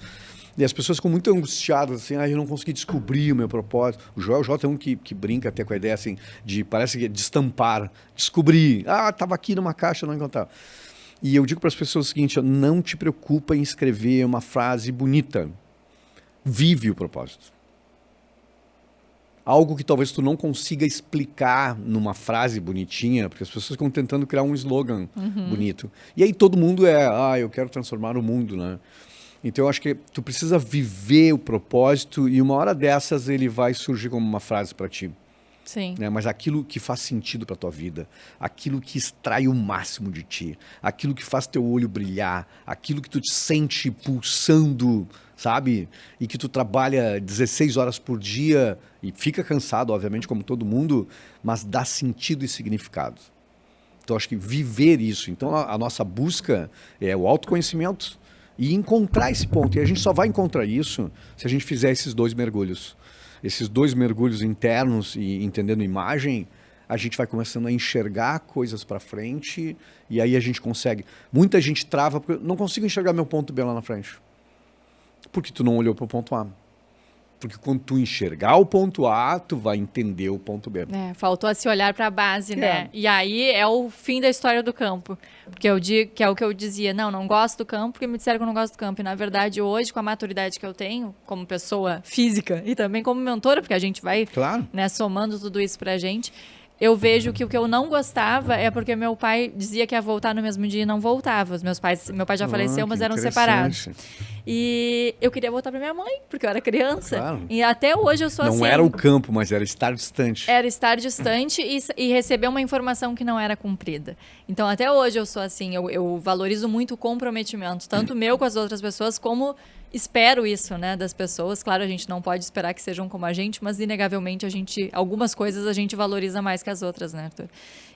E as pessoas ficam muito angustiadas, assim, eu não consegui descobrir o meu propósito. O Joel J é um que brinca até com a ideia, assim, parece que destampar, descobrir. Estava aqui numa caixa, não encontrava. E eu digo para as pessoas o seguinte, não te preocupa em escrever uma frase bonita. Vive o propósito. Algo que talvez tu não consiga explicar numa frase bonitinha, porque as pessoas ficam tentando criar um slogan bonito. E aí todo mundo eu quero transformar o mundo, né? Então eu acho que tu precisa viver o propósito e uma hora dessas ele vai surgir como uma frase para ti.
Sim.
Né? Mas aquilo que faz sentido para tua vida, aquilo que extrai o máximo de ti, aquilo que faz teu olho brilhar, aquilo que tu te sente pulsando, sabe? E que tu trabalha 16 horas por dia e fica cansado, obviamente, como todo mundo, mas dá sentido e significado. Então, acho que viver isso. Então, a nossa busca é o autoconhecimento e encontrar esse ponto. E a gente só vai encontrar isso se a gente fizer esses 2 mergulhos. Esses 2 mergulhos internos e entendendo imagem, a gente vai começando a enxergar coisas para frente e aí a gente consegue. Muita gente trava porque não consigo enxergar meu ponto B lá na frente. Porque tu não olhou para o ponto A. Porque quando tu enxergar o ponto A, tu vai entender o ponto B.
Faltou se olhar para a base, né? E aí é o fim da história do campo. Porque eu digo, que é o que eu dizia, não gosto do campo porque me disseram que eu não gosto do campo. E na verdade, hoje, com a maturidade que eu tenho, como pessoa física e também como mentora, porque a gente vai somando tudo isso pra gente, eu vejo que o que eu não gostava é porque meu pai dizia que ia voltar no mesmo dia e não voltava. Meu pai já faleceu, mas eram separados. E eu queria voltar para minha mãe, porque eu era criança.
Claro.
E até hoje eu sou assim.
Não era o campo, mas era estar distante.
Era estar distante e receber uma informação que não era cumprida. Então, até hoje eu sou assim. Eu valorizo muito o comprometimento, tanto meu com as outras pessoas, como espero isso, né, das pessoas. Claro, a gente não pode esperar que sejam como a gente, mas inegavelmente algumas coisas a gente valoriza mais que as outras, né, Arthur?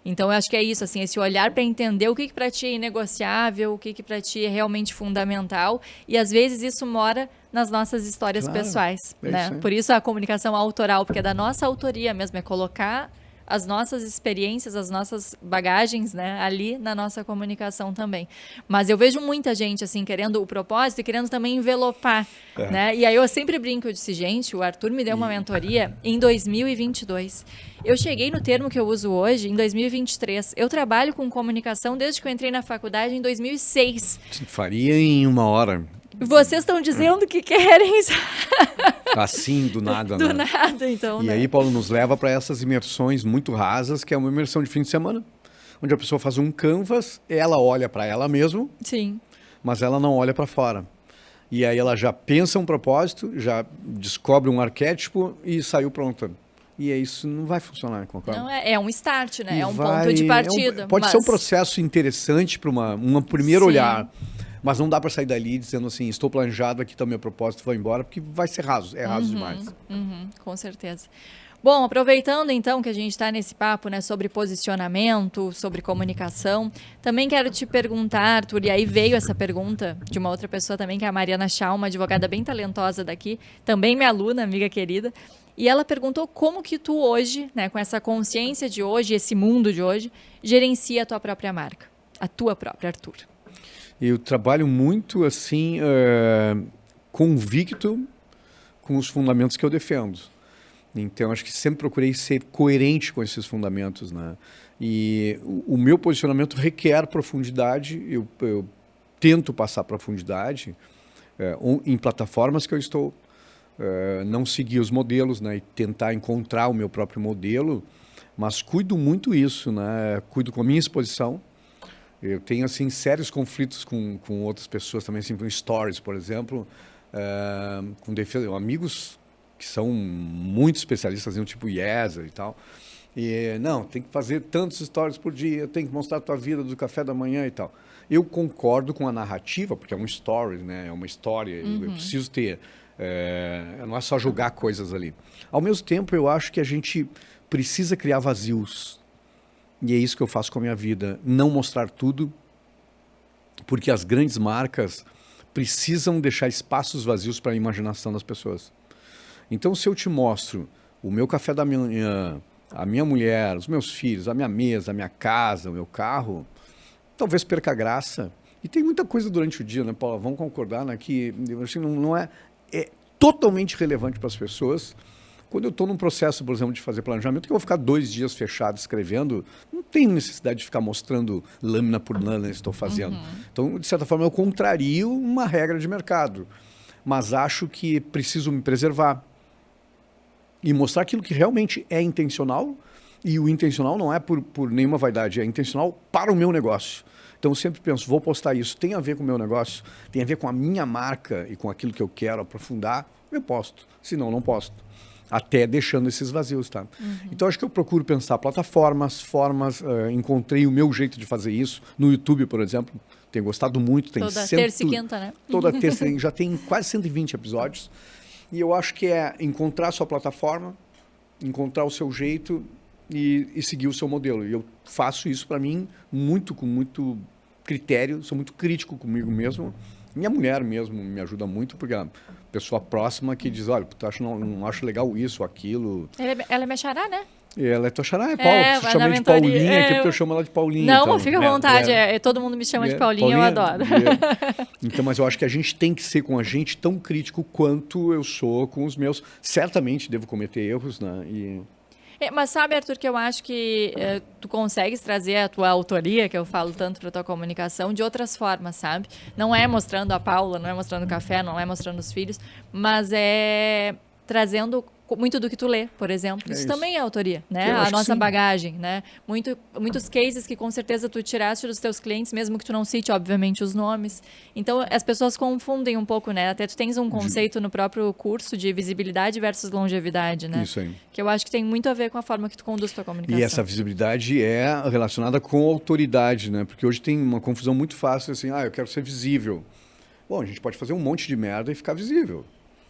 Então, eu acho que é isso, assim, esse olhar para entender o que para ti é inegociável, o que para ti é realmente fundamental, e às vezes isso mora nas nossas histórias pessoais, né? Por isso a comunicação autoral, porque é da nossa autoria mesmo, é colocar as nossas experiências, as nossas bagagens, né, ali na nossa comunicação também. Mas eu vejo muita gente, assim, querendo o propósito e querendo também envelopar, né? E aí eu sempre brinco, eu disse, gente, o Arthur me deu uma mentoria em 2022. Eu cheguei no termo que eu uso hoje em 2023. Eu trabalho com comunicação desde que eu entrei na faculdade em 2006.
Faria em 1 hora.
Vocês estão dizendo que querem...
Assim, do nada,
do nada, então,
E aí, Paulo, nos leva para essas imersões muito rasas, que é uma imersão de fim de semana, onde a pessoa faz um canvas, ela olha para ela mesma,
sim,
mas ela não olha para fora. E aí ela já pensa um propósito, já descobre um arquétipo e saiu pronta. E isso não vai funcionar com a
Não, é um start, né?
E
é um ponto de partida.
Pode ser um processo interessante para um primeiro olhar, mas não dá para sair dali dizendo assim, estou planejado, aqui está o meu propósito, vou embora, porque vai ser raso, é raso demais.
Com certeza. Bom, aproveitando então que a gente está nesse papo, né, sobre posicionamento, sobre comunicação, também quero te perguntar, Arthur, e aí veio essa pergunta de uma outra pessoa também, que é a Mariana Chá, uma advogada bem talentosa daqui, também minha aluna, amiga querida, e ela perguntou como que tu hoje, né, com essa consciência de hoje, esse mundo de hoje, gerencia a tua própria marca, a tua própria, Arthur.
Eu trabalho muito assim, convicto com os fundamentos que eu defendo. Então, acho que sempre procurei ser coerente com esses fundamentos, né? E o meu posicionamento requer profundidade, eu tento passar profundidade em plataformas que eu estou, não seguir os modelos, né? E tentar encontrar o meu próprio modelo, mas cuido muito isso, né? Cuido com a minha exposição. Eu tenho, assim, sérios conflitos com outras pessoas também, assim, com stories, por exemplo, com amigos que são muito especialistas, tipo IESA e tal. E, não, tem que fazer tantos stories por dia, tem que mostrar a tua vida do café da manhã e tal. Eu concordo com a narrativa, porque é um story, né? É uma história, eu preciso ter. Não é só jogar coisas ali. Ao mesmo tempo, eu acho que a gente precisa criar vazios. E é isso que eu faço com a minha vida. Não mostrar tudo, porque as grandes marcas precisam deixar espaços vazios para a imaginação das pessoas. Então, se eu te mostro o meu café da manhã, a minha mulher, os meus filhos, a minha mesa, a minha casa, o meu carro, talvez perca a graça. E tem muita coisa durante o dia, né, Paula? Vamos concordar, né, que assim, não é totalmente relevante para as pessoas. Quando eu estou num processo, por exemplo, de fazer planejamento, que eu vou ficar 2 dias fechado escrevendo, não tenho necessidade de ficar mostrando lâmina por lâmina que estou fazendo. Então, de certa forma, eu contrario uma regra de mercado. Mas acho que preciso me preservar e mostrar aquilo que realmente é intencional. E o intencional não é por nenhuma vaidade, é intencional para o meu negócio. Então, eu sempre penso, vou postar isso, tem a ver com o meu negócio, tem a ver com a minha marca e com aquilo que eu quero aprofundar, eu posto. Senão, não posto. Até deixando esses vazios, tá? Então, acho que eu procuro pensar plataformas, formas, encontrei o meu jeito de fazer isso. No YouTube, por exemplo, Tenho gostado muito. Tem
Toda terça e quinta, né?
Toda terça, já tem quase 120 episódios. E eu acho que é encontrar a sua plataforma, encontrar o seu jeito e seguir o seu modelo. E eu faço isso para mim com muito critério, sou muito crítico comigo mesmo. Minha mulher mesmo me ajuda muito, porque é a pessoa próxima que diz, olha, não acho legal isso, aquilo.
Ela é minha xará, né?
Ela é tua xará, é Paulo. Você chama de Paulinha, aqui porque eu chamo ela de Paulinha.
Não,
então,
fica à vontade. Todo mundo me chama de Paulinha, eu adoro.
Então, mas eu acho que a gente tem que ser com a gente tão crítico quanto eu sou com os meus. Certamente devo cometer erros, né?
Mas sabe, Arthur, que eu acho que tu consegues trazer a tua autoria, que eu falo tanto para tua comunicação, de outras formas, sabe? Não é mostrando a Paula, não é mostrando o café, não é mostrando os filhos, mas é trazendo muito do que tu lê, por exemplo. Isso também é autoria, né? A nossa bagagem, né? Muitos cases que com certeza tu tiraste dos teus clientes, mesmo que tu não cite, obviamente, os nomes. Então, as pessoas confundem um pouco, né? Até tu tens um conceito no próprio curso de visibilidade versus longevidade, né?
Isso aí.
Que eu acho que tem muito a ver com a forma que tu conduz tua comunicação.
E essa visibilidade é relacionada com autoridade, né? Porque hoje tem uma confusão muito fácil, assim, eu quero ser visível. Bom, a gente pode fazer um monte de merda e ficar visível.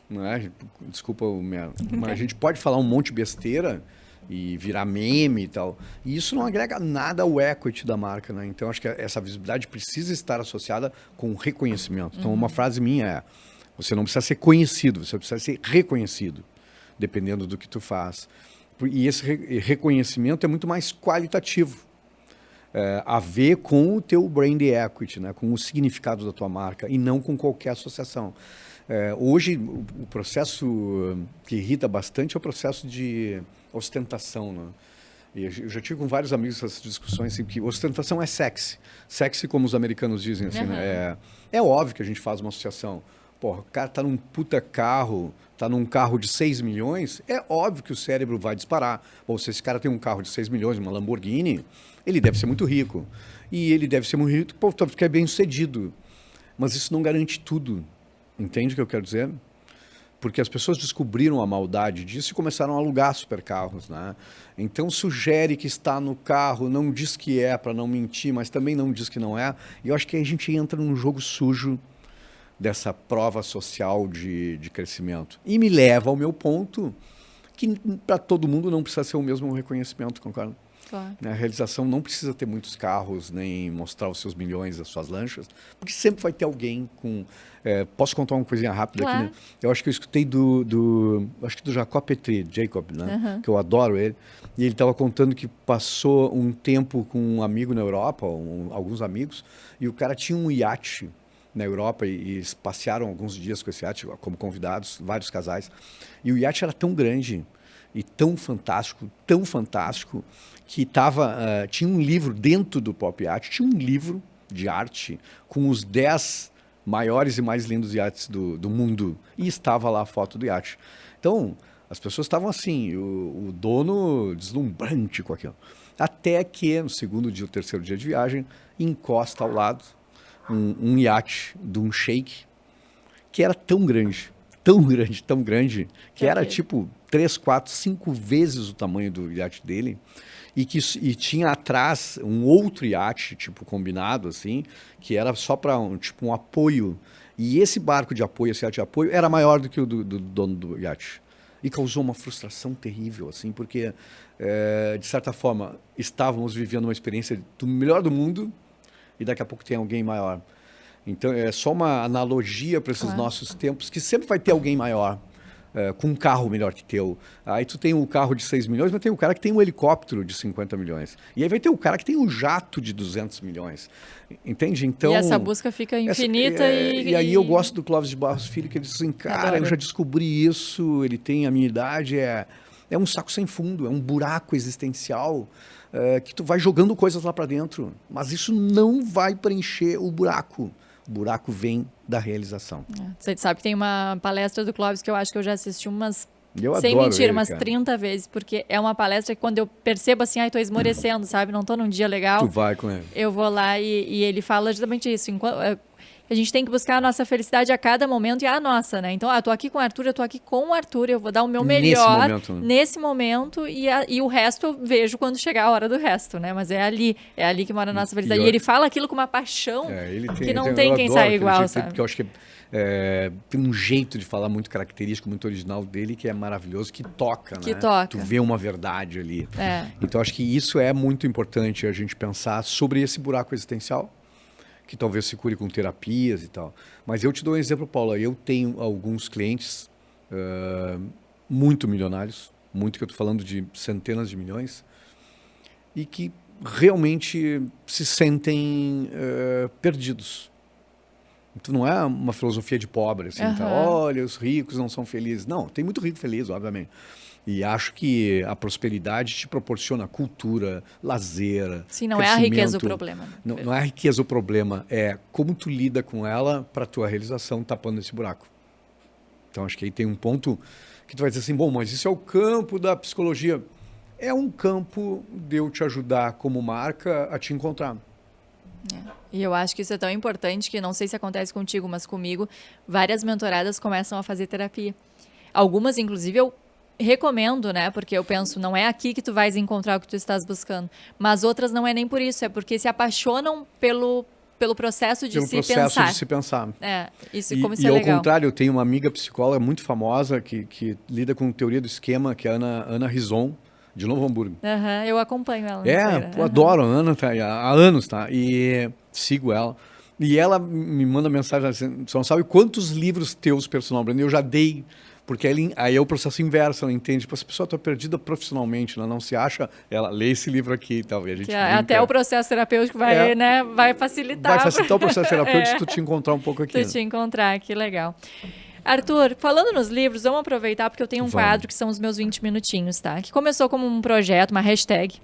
Não é? Desculpa o merda. Mas a gente pode falar um monte de besteira e virar meme e tal. E isso não agrega nada ao equity da marca, né? Então, acho que essa visibilidade precisa estar associada com reconhecimento. Então, uma frase minha é, você não precisa ser conhecido, você precisa ser reconhecido, dependendo do que tu faz. E esse reconhecimento é muito mais qualitativo. A ver com o teu brand equity, né? Com o significado da tua marca e não com qualquer associação. Hoje, o processo que irrita bastante é o processo de ostentação, né? E eu já tive com vários amigos essas discussões, assim, que ostentação é sexy. Sexy, como os americanos dizem, assim, né? É óbvio que a gente faz uma associação. Porra, o cara tá num puta carro, tá num carro de 6 milhões, é óbvio que o cérebro vai disparar. Ou se esse cara tem um carro de 6 milhões, uma Lamborghini, ele deve ser muito rico. E ele deve ser muito rico porque é bem sucedido. Mas isso não garante tudo. Entende o que eu quero dizer? Porque as pessoas descobriram a maldade disso e começaram a alugar supercarros, né? Então sugere que está no carro, não diz que é para não mentir, mas também não diz que não é. E eu acho que aí a gente entra num jogo sujo dessa prova social de crescimento. E me leva ao meu ponto que para todo mundo não precisa ser o mesmo reconhecimento, concorda?
Claro.
A realização não precisa ter muitos carros, nem mostrar os seus milhões, as suas lanchas, porque sempre vai ter alguém com... posso contar uma coisinha rápida aqui, né? Eu acho que eu escutei acho que do Jacob Petri, né? Que eu adoro ele, e ele estava contando que passou um tempo com um amigo na Europa, alguns amigos, e o cara tinha um iate na Europa e passearam alguns dias com esse iate como convidados, vários casais, e o iate era tão grande e tão fantástico, que tinha um livro dentro do Pop Yacht, tinha um livro de arte com os 10 maiores e mais lindos iates do mundo, e estava lá a foto do iate. Então, as pessoas estavam assim, o dono deslumbrante com aquilo. Até que, no segundo dia ou terceiro dia de viagem, encosta ao lado um iate de um sheik, que era tão grande, que era tipo 3, 4, 5 vezes o tamanho do iate dele, e tinha atrás um outro iate, tipo combinado, assim, que era só para um apoio. E esse barco de apoio, esse iate de apoio, era maior do que o do dono do iate. E causou uma frustração terrível, assim, porque, de certa forma, estávamos vivendo uma experiência do melhor do mundo e daqui a pouco tem alguém maior. Então, é só uma analogia para esses nossos tempos, que sempre vai ter alguém maior, com um carro melhor que teu. Aí tu tem um carro de 6 milhões, mas tem o cara que tem um helicóptero de 50 milhões. E aí vai ter o cara que tem um jato de 200 milhões. Entende? Então,
e essa busca fica infinita.
E aí eu gosto do Clóvis de Barros Filho, que ele diz assim, cara, eu já descobri isso, ele tem a minha idade, é um saco sem fundo, é um buraco existencial, que tu vai jogando coisas lá para dentro. Mas isso não vai preencher o buraco. O buraco vem da realização.
Você sabe que tem uma palestra do Clóvis que eu acho que eu já assisti sem
adoro
mentira,
ele,
umas
cara.
30 vezes, porque é uma palestra que quando eu percebo assim, tô esmorecendo, sabe? Não tô num dia legal.
Tu vai com ele.
Eu vou lá e ele fala justamente isso. A gente tem que buscar a nossa felicidade a cada momento e a nossa, né? Então, eu tô aqui com o Arthur, eu tô aqui com o Arthur, eu vou dar o meu melhor nesse momento e o resto eu vejo quando chegar a hora do resto, né? Mas é ali que mora a nossa felicidade. E ele fala aquilo com uma paixão que não tem quem saia igual, sabe?
Porque eu acho que tem um jeito de falar muito característico, muito original dele, que é maravilhoso, que toca,
que
né?
Toca.
Tu vê uma verdade ali.
É.
Então, acho que isso é muito importante, a gente pensar sobre esse buraco existencial, que talvez se cure com terapias e tal. Mas eu te dou um exemplo, Paula. Eu tenho alguns clientes muito milionários, muito que eu estou falando de centenas de milhões, e que realmente se sentem perdidos. Então não é uma filosofia de pobre, assim, tá? Olha, os ricos não são felizes. Não, tem muito rico feliz, obviamente. E acho que a prosperidade te proporciona cultura, lazer,
sim, não é a riqueza o problema.
Não é a riqueza o problema, é como tu lida com ela para a tua realização, tapando esse buraco. Então acho que aí tem um ponto que tu vai dizer assim, bom, mas isso é o campo da psicologia. É um campo de eu te ajudar como marca a te encontrar.
E eu acho que isso é tão importante que não sei se acontece contigo, mas comigo, várias mentoradas começam a fazer terapia. Algumas, inclusive, eu recomendo, né? Porque eu penso, não é aqui que tu vais encontrar o que tu estás buscando. Mas outras não é nem por isso, é porque se apaixonam pelo processo de se pensar. Como isso é legal.
E ao contrário, eu tenho uma amiga psicóloga muito famosa que lida com teoria do esquema, que é a Ana Rison, de Novo Hamburgo.
Eu acompanho ela.
Eu adoro a Ana, tá? Há anos, tá? E sigo ela. E ela me manda mensagem assim, você não sabe quantos livros teus personal branding eu já dei, porque aí é o processo inverso, ela entende, tipo, essa pessoa está perdida profissionalmente, ela não se acha, ela lê esse livro aqui, talvez.
Até o processo terapêutico vai facilitar.
Vai facilitar o processo terapêutico se tu te encontrar um pouco aqui.
Tu te encontrar, que legal. Arthur, falando nos livros, vamos aproveitar porque eu tenho um quadro que são os meus 20 minutinhos, tá? Que começou como um projeto, uma hashtag,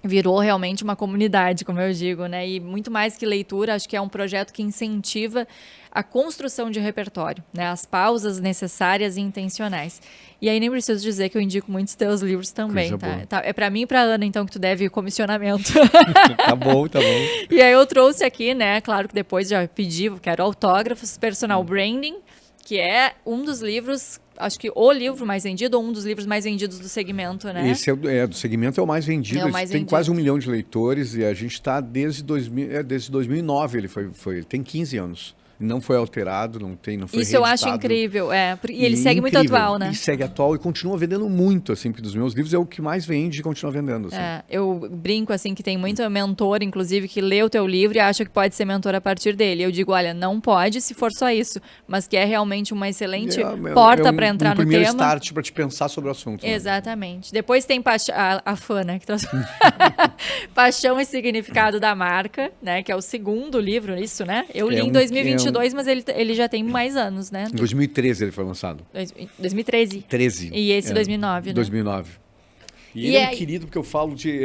virou realmente uma comunidade, como eu digo, né? E muito mais que leitura, acho que é um projeto que incentiva a construção de repertório, né? As pausas necessárias e intencionais. E aí nem preciso dizer que eu indico muitos teus livros também, tá? É para mim e para Ana, então, que tu deve comissionamento.
Tá bom.
E aí eu trouxe aqui, né? Claro que depois já pedi, quero autógrafos, Personal Branding, que é um dos livros, acho que o livro mais vendido, ou um dos livros mais vendidos do segmento, né?
Esse do segmento é o mais vendido. Tem quase 1 milhão de leitores e a gente está desde 2009, ele tem 15 anos. Não foi alterado, não foi
Isso
reeditado.
Eu acho incrível, e ele segue muito atual, né?
Ele segue atual e continua vendendo muito, assim, porque dos meus livros é o que mais vende e continua vendendo, assim.
Eu brinco, assim, que tem muito mentor, inclusive, que lê o teu livro e acha que pode ser mentor a partir dele. Eu digo, olha, não pode se for só isso, mas que é realmente uma excelente porta para entrar no tema.
primeiro start para te pensar sobre o assunto.
Exatamente. Né? Depois tem a fã, né? Que traz... Paixão e Significado da Marca, né? Que é o segundo livro, isso, né? Eu li em 2022, mas ele já tem mais anos, né?
Em 2013 ele foi lançado.
2013.
13.
E esse 2009, né?
2009. E ele é um querido, porque eu falo de...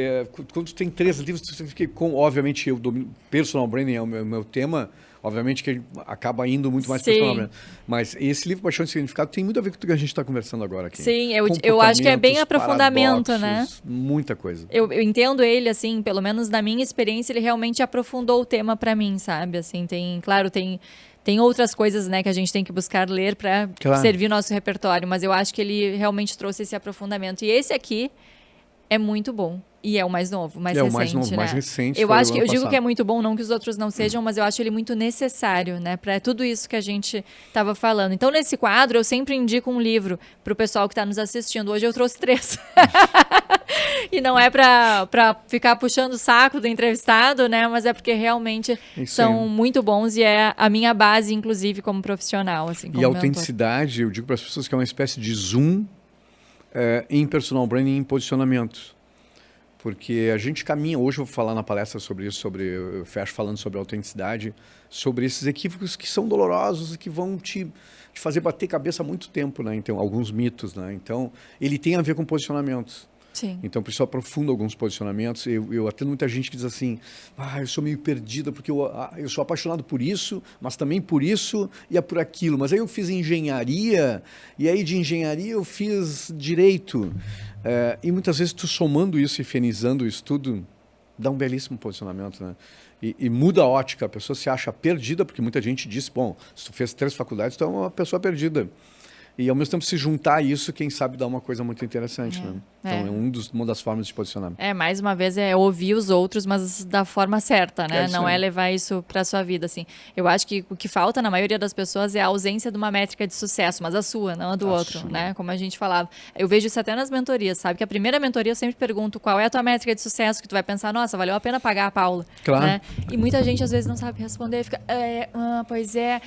quando tu tem 13 livros, tu fica com... Obviamente, eu domino... Personal Branding é o meu tema. Obviamente que ele acaba indo muito mais para personal branding. Mas esse livro, Paixão e Significado, tem muito a ver com o que a gente está conversando agora aqui.
Sim, eu acho que é bem aprofundamento, né?
Muita coisa.
Eu entendo ele, assim, pelo menos na minha experiência, ele realmente aprofundou o tema para mim, sabe? Assim, tem outras coisas, né, que a gente tem que buscar ler para servir o nosso repertório, mas eu acho que ele realmente trouxe esse aprofundamento. E esse aqui é muito bom. E é o mais novo, mais recente,
o mais novo,
né?
mais recente.
Eu digo que é muito bom, não que os outros não sejam, mas eu acho ele muito necessário, né? Para tudo isso que a gente estava falando. Então, nesse quadro, eu sempre indico um livro para o pessoal que está nos assistindo. Hoje eu trouxe 3. E não é para ficar puxando o saco do entrevistado, né? Mas é porque realmente são muito bons e é a minha base, inclusive, como profissional. Assim, como
e a autenticidade, eu digo para as pessoas que é uma espécie de zoom em personal branding e em posicionamento. Porque a gente caminha, hoje eu vou falar na palestra sobre isso, eu fecho falando sobre autenticidade, sobre esses equívocos que são dolorosos e que vão te fazer bater cabeça há muito tempo, né? Então, alguns mitos, né? Então, ele tem a ver com posicionamentos.
Sim.
Então, por isso eu aprofundo alguns posicionamentos. Eu atendo muita gente que diz assim, eu sou meio perdida porque eu sou apaixonado por isso, mas também por isso e é por aquilo. Mas aí eu fiz engenharia, e aí de engenharia eu fiz direito. E muitas vezes tu somando isso e fenizando isso tudo, dá um belíssimo posicionamento, né? E muda a ótica, a pessoa se acha perdida, porque muita gente diz, bom, se tu fez 3 faculdades, tu é uma pessoa perdida. E, ao mesmo tempo, se juntar a isso, quem sabe dá uma coisa muito interessante, né? Então, uma das formas de posicionar.
Mais uma vez, é ouvir os outros, mas da forma certa, né? Não é levar isso para sua vida, assim. Eu acho que o que falta na maioria das pessoas é a ausência de uma métrica de sucesso, mas a sua, não a do outro, né? Como a gente falava. Eu vejo isso até nas mentorias, sabe? Que a primeira mentoria eu sempre pergunto qual é a tua métrica de sucesso, que tu vai pensar, nossa, valeu a pena pagar a Paula.
Claro.
Né? E muita gente, às vezes, não sabe responder, fica, pois é.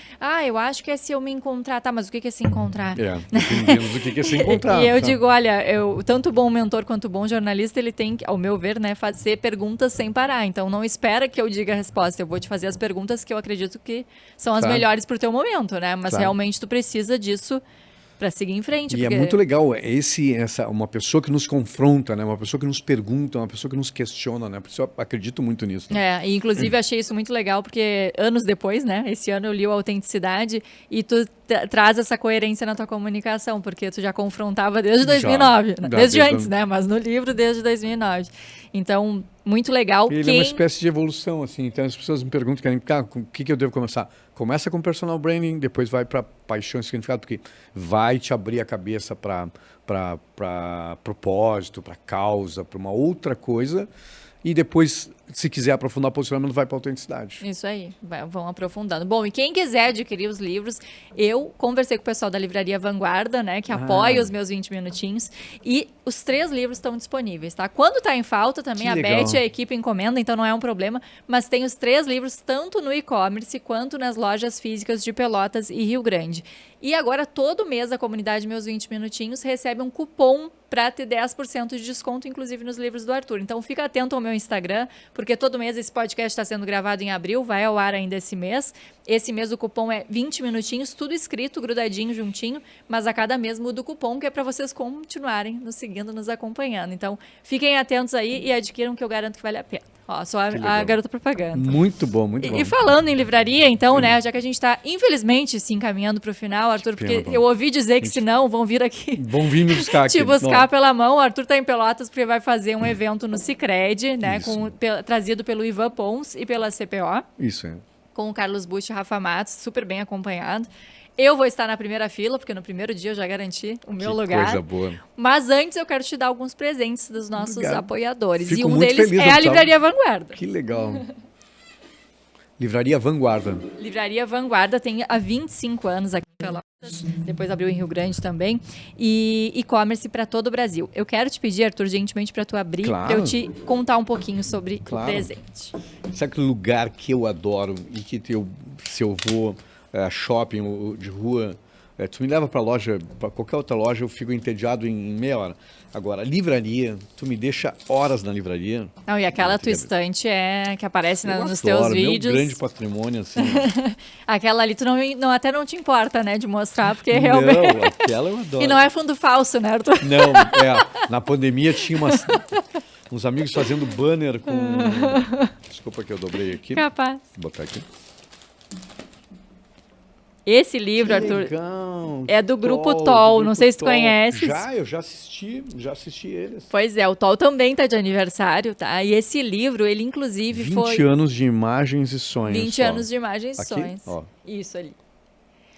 Eu acho que é se eu me encontrar. Tá, mas o que é se encontrar?
Dependendo do que é se encontrar.
E eu digo, olha, tanto bom mentor quanto bom jornalista, ele tem que, ao meu ver, né, fazer perguntas sem parar. Então, não espera que eu diga a resposta. Eu vou te fazer as perguntas que eu acredito que são as melhores para o teu momento, né? Mas realmente tu precisa disso para seguir em frente.
E é muito legal uma pessoa que nos confronta, né? Uma pessoa que nos pergunta, uma pessoa que nos questiona, né? Por isso eu acredito muito nisso. Né?
E inclusive achei isso muito legal, porque anos depois, né? Esse ano eu li o Autenticidade e tu traz essa coerência na tua comunicação, porque tu já confrontava desde 2009, desde antes, né? Mas no livro desde 2009. Então, muito legal.
Ele é uma espécie de evolução, assim. Então, as pessoas me perguntam, com o que eu devo começar? Começa com personal branding, depois vai para paixão e significado, porque vai te abrir a cabeça para propósito, para causa, para uma outra coisa. E depois, se quiser aprofundar o posicionamento, vai para a autenticidade.
Isso aí, vão aprofundando. Bom, e quem quiser adquirir os livros, eu conversei com o pessoal da Livraria Vanguarda, né, que apoia os meus 20 minutinhos, e os 3 livros estão disponíveis, tá? Quando tá em falta, também a Beth e a equipe encomenda, então não é um problema, mas tem os 3 livros tanto no e-commerce quanto nas lojas físicas de Pelotas e Rio Grande. E agora, todo mês, a comunidade Meus 20 Minutinhos recebe um cupom para ter 10% de desconto, inclusive nos livros do Arthur. Então, fica atento ao meu Instagram, porque todo mês esse podcast está sendo gravado em abril, vai ao ar ainda esse mês. Esse mês o cupom é 20 minutinhos, tudo escrito, grudadinho, juntinho, mas a cada mês muda o cupom, que é para vocês continuarem nos seguindo, nos acompanhando. Então, fiquem atentos aí e adquiram, que eu garanto que vale a pena. Ó, sou a garota propaganda.
Muito bom, muito bom.
E falando em livraria, então, né, já que a gente está, infelizmente, se encaminhando para o final, Arthur, porque eu ouvi dizer que senão vão vir aqui.
Vão vir me buscar aqui.
Te buscar pela mão. O Arthur está em Pelotas porque vai fazer um evento no Sicredi, né, trazido pelo Ivan Pons e pela CPO.
Isso,
com o Carlos Busch e Rafa Matos, super bem acompanhado. Eu vou estar na primeira fila, porque no primeiro dia eu já garanti o meu lugar.
Coisa boa.
Mas antes eu quero te dar alguns presentes dos nossos apoiadores.
Fico
e um
muito
deles
feliz,
é a Livraria Vanguarda.
Que legal. Livraria Vanguarda.
Livraria Vanguarda tem há 25 anos aqui em Pelotas, depois abriu em Rio Grande também, e e-commerce para todo o Brasil. Eu quero te pedir, Arthur, gentilmente para tu abrir, para eu te contar um pouquinho sobre o presente.
Sabe aquele lugar que eu adoro e que se eu vou a shopping de rua, tu me leva para loja, para qualquer outra loja, eu fico entediado em meia hora. Agora, livraria, tu me deixa horas na livraria.
Não, e aquela tua estante que aparece nos teus vídeos.
Meu grande patrimônio, assim.
Aquela ali, tu até não te importa, né, de mostrar, porque realmente...
Não, aquela eu adoro.
E não é fundo falso, né, Arthur?
Não, na pandemia tinha uns amigos fazendo banner com... Desculpa que eu dobrei aqui.
Capaz.
Vou botar aqui.
Esse livro, Arthur, é do Grupo TOL. Não sei se tu conhece.
Eu já assisti eles.
Pois é, o TOL também tá de aniversário, tá? E esse livro, ele inclusive
20 anos de imagens e sonhos.
20 anos de imagens e sonhos.
Ó.
Isso ali.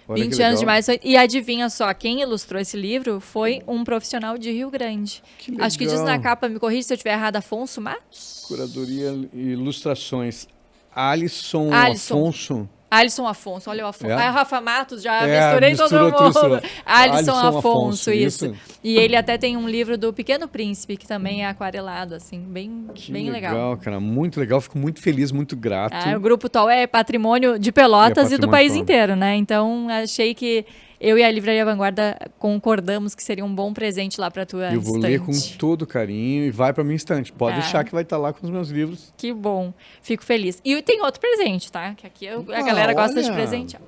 Olha
20 anos de imagens e sonhos. E adivinha só, quem ilustrou esse livro foi um profissional de Rio Grande.
Que legal.
Acho que diz na capa, me corrija se eu estiver errado, Afonso Matos?
Curadoria e ilustrações. Alisson Afonso.
Alisson Afonso, olha o Afonso. A Rafa Matos, já misturei todo mundo. Alisson Afonso, isso. E ele até tem um livro do Pequeno Príncipe, que também é aquarelado, assim, bem legal.
Legal, cara, muito legal. Fico muito feliz, muito grato.
O Grupo TOL é patrimônio de Pelotas e do país inteiro, né? Então, achei que eu e a Livraria Vanguarda concordamos que seria um bom presente lá para a tua estante.
Eu vou ler com todo carinho e vai para minha estante. Pode deixar que vai estar lá com os meus livros.
Que bom. Fico feliz. E tem outro presente, tá? Que aqui a galera gosta de presentear.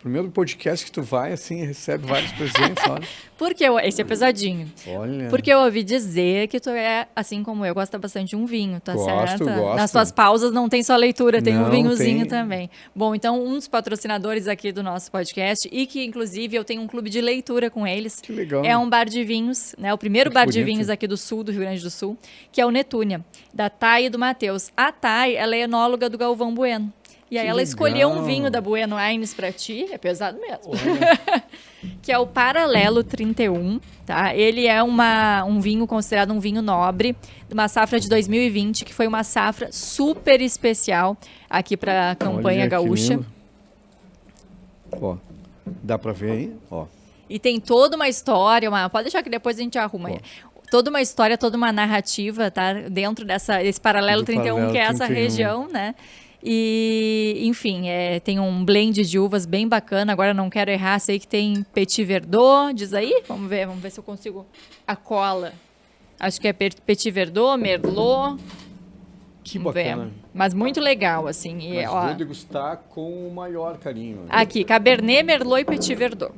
Primeiro podcast que tu vai, assim, recebe vários presentes, olha.
Porque esse é pesadinho.
Olha.
Porque eu ouvi dizer que tu é, assim como eu, gosta bastante de um vinho, tá certo?
Gosto.
Nas tuas pausas não tem só leitura, tem um
Não,
vinhozinho
tem.
também. Bom, então um dos patrocinadores aqui do nosso podcast, e que inclusive eu tenho um clube de leitura com eles.
Que legal.
É um bar de vinhos, né? O primeiro
Que
bar de
bonito.
vinhos aqui do sul, do Rio Grande do Sul, que é o Netúnia, da Thay e do Matheus. A Thay, ela é enóloga do Galvão Bueno. E aí
Que
ela escolheu um
legal.
vinho da Bueno Aires pra ti, é pesado mesmo.
Olha.
Que é o Paralelo 31, tá? Ele é um vinho considerado um vinho nobre, de uma safra de 2020, que foi uma safra super especial aqui para a campanha
Olha que
gaúcha.
lindo. Ó, dá pra ver aí? Ó.
E tem toda uma história, pode deixar que depois a gente arruma. Aí. Toda uma história, toda uma narrativa, tá? Dentro desse Paralelo
Do
31,
Paralelo
que é essa
31.
região, né? E, enfim, tem um blend de uvas bem bacana. Agora não quero errar, sei que tem Petit Verdot, diz aí? Vamos ver se eu consigo a cola. Acho que é Petit Verdot, Merlot.
Que
Vamos
bacana.
ver. Mas muito legal, assim. E,
Mas
ó,
vou degustar com o maior carinho.
aqui, Cabernet, Merlot e Petit Verdot.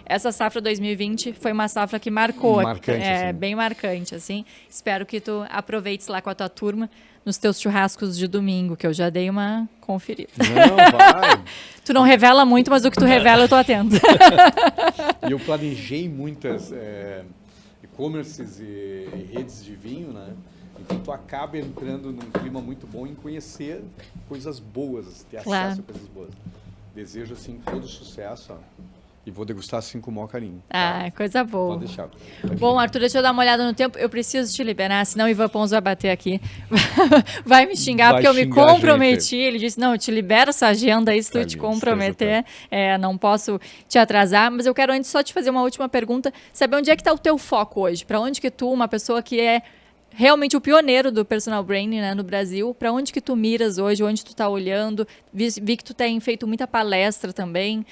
Essa safra 2020 foi uma safra que marcou.
Marcante, assim.
Bem marcante, assim. Espero que tu aproveites lá com a tua turma nos teus churrascos de domingo, que eu já dei uma conferida.
Não, vai.
Tu não revela muito, mas o que tu revela eu tô atento.
E eu planejei muitas e-commerces e redes de vinho, né? Então tu acaba entrando num clima muito bom em conhecer coisas boas, ter
Claro.
acesso a coisas boas. Desejo, assim, todo sucesso, ó, e vou degustar, assim, com o maior carinho.
Ah, coisa boa.
Pode deixar.
Bom, Arthur, deixa eu dar uma olhada no tempo. Eu preciso te liberar, senão o Ivan Pons vai bater aqui. Vai me xingar,
Vai
porque eu me
xingar a
comprometi. Ele disse, não, eu te libero essa agenda aí se tu
Tá
te
bem,
comprometer. Não posso te atrasar. Mas eu quero antes só te fazer uma última pergunta. Saber onde é que está o teu foco hoje? Para onde que tu, uma pessoa que é realmente o pioneiro do personal branding, né, no Brasil, para onde que tu miras hoje, onde tu tá olhando? Vi que tu tem feito muita palestra também,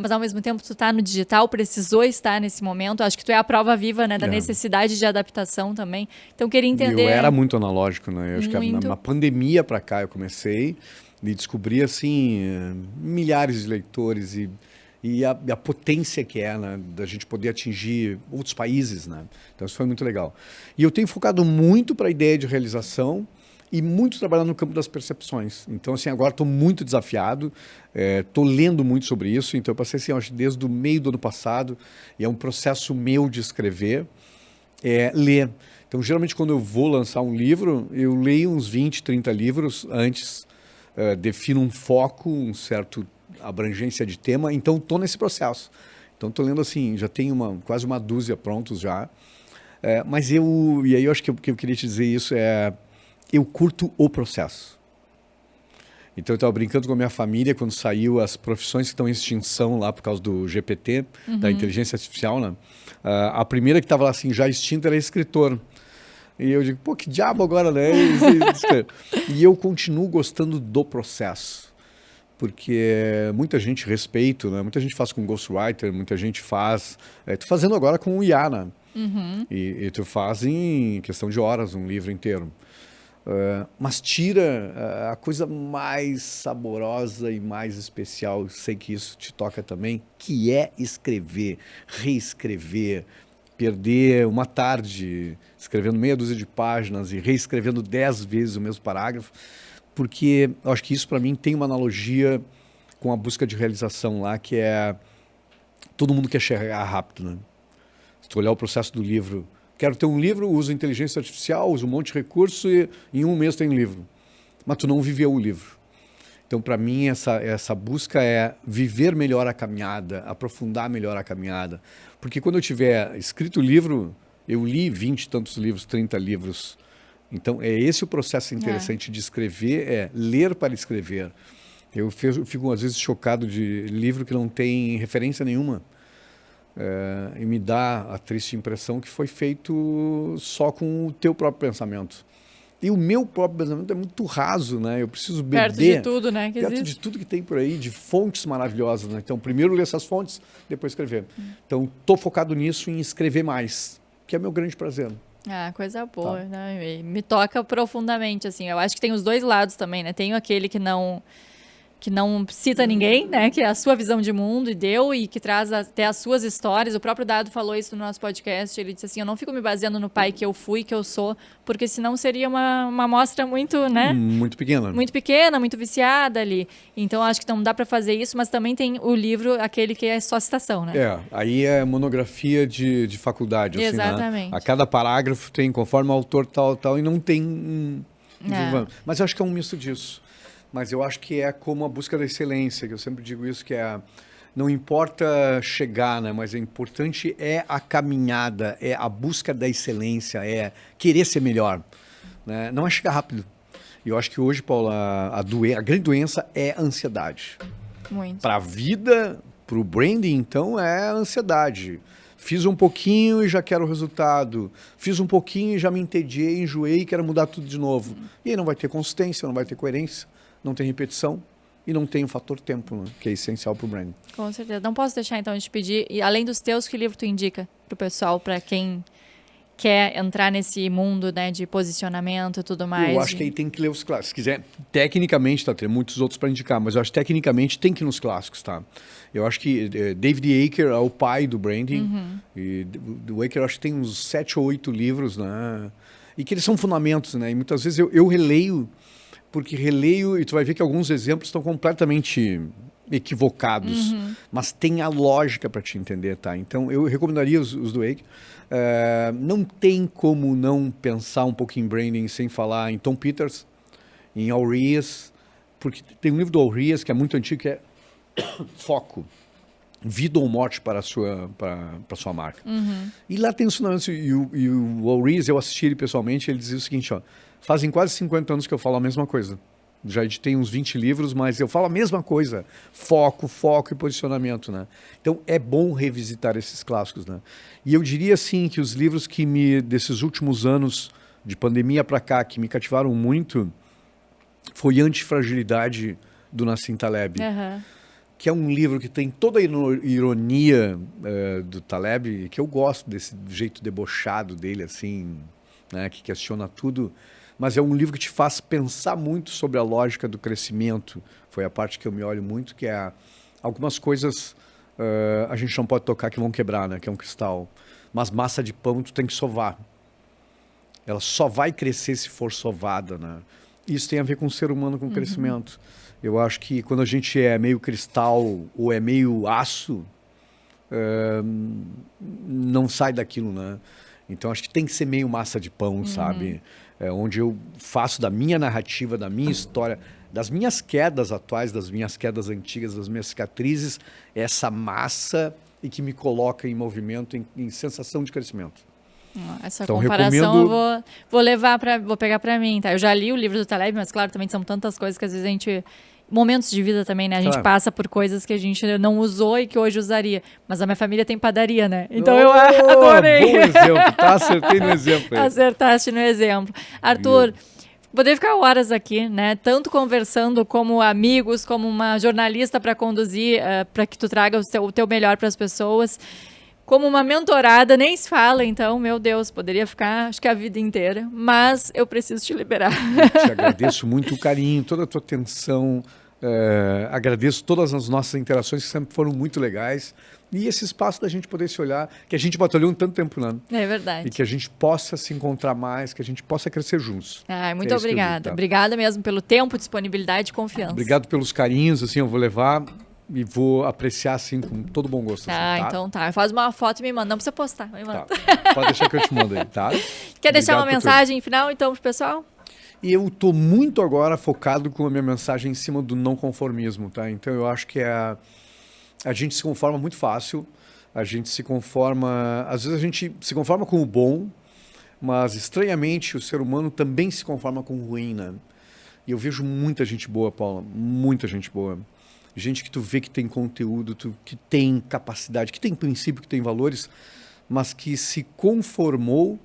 mas ao mesmo tempo tu tá no digital, precisou estar nesse momento. Acho que tu é a prova viva, né, da necessidade de adaptação também. Então queria entender.
Eu era muito analógico, né? Eu acho que
Muito.
na pandemia para cá eu comecei e descobri, assim, milhares de leitores e a potência que é, né, da gente poder atingir outros países, né? Então isso foi muito legal. E eu tenho focado muito para a ideia de realização e muito trabalhando no campo das percepções. Então, assim, agora estou muito desafiado, estou lendo muito sobre isso. Então, eu passei, assim, acho que desde o meio do ano passado, e é um processo meu de escrever, ler. Então, geralmente, quando eu vou lançar um livro, eu leio uns 20, 30 livros antes, defino um foco, um certo abrangência de tema, então estou nesse processo. Então estou lendo assim, já tenho quase uma dúzia prontos já, mas e aí eu acho que eu queria te dizer isso, eu curto o processo. Então eu estava brincando com a minha família quando saiu as profissões que estão em extinção lá por causa do GPT, da inteligência artificial, né? A primeira que estava lá assim, já extinta era escritor. E eu digo, pô, que diabo agora, né? E eu continuo gostando do processo. Porque muita gente respeita, né? Muita gente faz com Ghostwriter, muita gente faz... Estou fazendo agora com o IA, né? E tu faz em questão de horas um livro inteiro. Mas tira a coisa mais saborosa e mais especial, sei que isso te toca também, que é escrever, reescrever, perder uma tarde escrevendo meia dúzia de páginas e reescrevendo 10 vezes o mesmo parágrafo. Porque eu acho que isso, para mim, tem uma analogia com a busca de realização lá, que é... Todo mundo quer chegar rápido, né? Se tu olhar o processo do livro, quero ter um livro, uso inteligência artificial, uso um monte de recurso e em um mês tem um livro. Mas tu não viveu o livro. Então, para mim, essa busca é viver melhor a caminhada, aprofundar melhor a caminhada. Porque quando eu tiver escrito o livro, eu li 20 e tantos livros, 30 livros... Então, é esse o processo interessante de escrever, ler para escrever. Eu fico, às vezes, chocado de livro que não tem referência nenhuma. E me dá a triste impressão que foi feito só com o teu próprio pensamento. E o meu próprio pensamento é muito raso, né? Eu preciso beber...
Perto de tudo, né?
Perto de tudo que tem por aí, de fontes maravilhosas, né? Então, primeiro ler essas fontes, depois escrever. Então, estou focado nisso, em escrever mais, que é meu grande prazer.
Ah, coisa boa, né? Me toca profundamente, assim. Eu acho que tem os dois lados também, né? Tem aquele que não que não cita ninguém, né? Que é a sua visão de mundo e que traz até as suas histórias. O próprio Dado falou isso no nosso podcast. Ele disse assim, eu não fico me baseando no pai que eu fui, que eu sou, porque senão seria uma amostra muito, né?
Muito pequena.
Muito pequena, muito viciada ali. Então, acho que não dá para fazer isso, mas também tem o livro, aquele que é só citação, né?
Aí é monografia de faculdade.
Exatamente.
Assim, né? A cada parágrafo tem, conforme o autor tal, e não tem... Mas eu acho que é um misto disso. Mas eu acho que é como a busca da excelência, que eu sempre digo isso, que não importa chegar, né? Mas o importante é a caminhada, é a busca da excelência, é querer ser melhor, né? Não é chegar rápido. E eu acho que hoje, Paula, a grande doença é a ansiedade.
Muito.
Para a vida, para o branding, então, é a ansiedade. Fiz um pouquinho e já quero o resultado. Fiz um pouquinho e já me entediei, enjoei e quero mudar tudo de novo. E aí não vai ter consistência, não vai ter coerência, não tem repetição e não tem o fator tempo, né? Que é essencial para o branding.
Com certeza. Não posso deixar, então, de te pedir, e além dos teus, que livro tu indica para o pessoal, para quem quer entrar nesse mundo, né, de posicionamento e tudo mais?
Eu acho que aí tem que ler os clássicos. Se quiser, tecnicamente, tem muitos outros para indicar, mas eu acho que tecnicamente tem que ir nos clássicos, tá? Eu acho que David Aker é o pai do branding. E do Aker, eu acho que tem uns 7 ou 8 livros, né? E que eles são fundamentos, né? E muitas vezes eu releio, porque releio e tu vai ver que alguns exemplos estão completamente equivocados, mas tem a lógica para te entender, tá? Então, eu recomendaria os do Aker. Não tem como não pensar um pouco em branding sem falar em Tom Peters, em Al Ries, porque tem um livro do Al Ries que é muito antigo, que é Foco, Vida ou Morte para a sua marca. E lá tem os fundamentos, e o Al Ries, eu assisti ele pessoalmente, ele dizia o seguinte, ó, fazem quase 50 anos que eu falo a mesma coisa. Já editei uns 20 livros, mas eu falo a mesma coisa. Foco e posicionamento, né? Então, é bom revisitar esses clássicos, né? E eu diria, assim, que os livros desses últimos anos, de pandemia para cá, que me cativaram muito, foi Antifragilidade, do Nassim Taleb. Que é um livro que tem toda a ironia do Taleb, que eu gosto desse jeito debochado dele, assim, né? Que questiona tudo. Mas é um livro que te faz pensar muito sobre a lógica do crescimento. Foi a parte que eu me olho muito, que é algumas coisas a gente não pode tocar que vão quebrar, né? Que é um cristal. Mas massa de pão tu tem que sovar. Ela só vai crescer se for sovada, né? Isso tem a ver com o ser humano, com o crescimento. Eu acho que quando a gente é meio cristal ou é meio aço, não sai daquilo, né? Então acho que tem que ser meio massa de pão, sabe? Onde eu faço da minha narrativa, da minha história, das minhas quedas atuais, das minhas quedas antigas, das minhas cicatrizes, essa massa e que me coloca em movimento, em sensação de crescimento.
Essa então, comparação eu vou pegar para mim, tá? Eu já li o livro do Taleb, mas claro, também são tantas coisas que às vezes a gente... Momentos de vida também, né? A gente passa por coisas que a gente não usou e que hoje usaria. Mas a minha família tem padaria, né? Então eu adorei.
Bom exemplo, tá? Acertei no exemplo.
Acertaste no exemplo. Arthur, poderia ficar horas aqui, né? Tanto conversando como amigos, como uma jornalista para conduzir, para que tu traga o teu melhor para as pessoas. Como uma mentorada, nem se fala, então, meu Deus, poderia ficar, acho que a vida inteira. Mas eu preciso te liberar.
Eu te agradeço muito o carinho, toda a tua atenção. Agradeço todas as nossas interações que sempre foram muito legais. E esse espaço da gente poder se olhar, que a gente batalhou tanto tempo, né?
É verdade.
E que a gente possa se encontrar mais, que a gente possa crescer juntos.
Muito obrigada. Tá? Obrigada mesmo pelo tempo, disponibilidade e confiança.
Obrigado pelos carinhos, assim, eu vou levar... E vou apreciar, assim, com todo bom gosto. Assim, tá?
Então tá. Faz uma foto e me manda. Não precisa postar, me manda.
Tá. Pode deixar que eu te mando aí, tá?
Quer deixar uma mensagem final, então, pro pessoal?
E eu tô muito agora focado com a minha mensagem em cima do não conformismo, tá? Então, eu acho que a gente se conforma muito fácil. A gente se conforma... Às vezes, a gente se conforma com o bom, mas, estranhamente, o ser humano também se conforma com o ruim, né? E eu vejo muita gente boa, Paula. Muita gente boa. Gente que tu vê que tem conteúdo, que tem capacidade, que tem princípio, que tem valores, mas que se conformou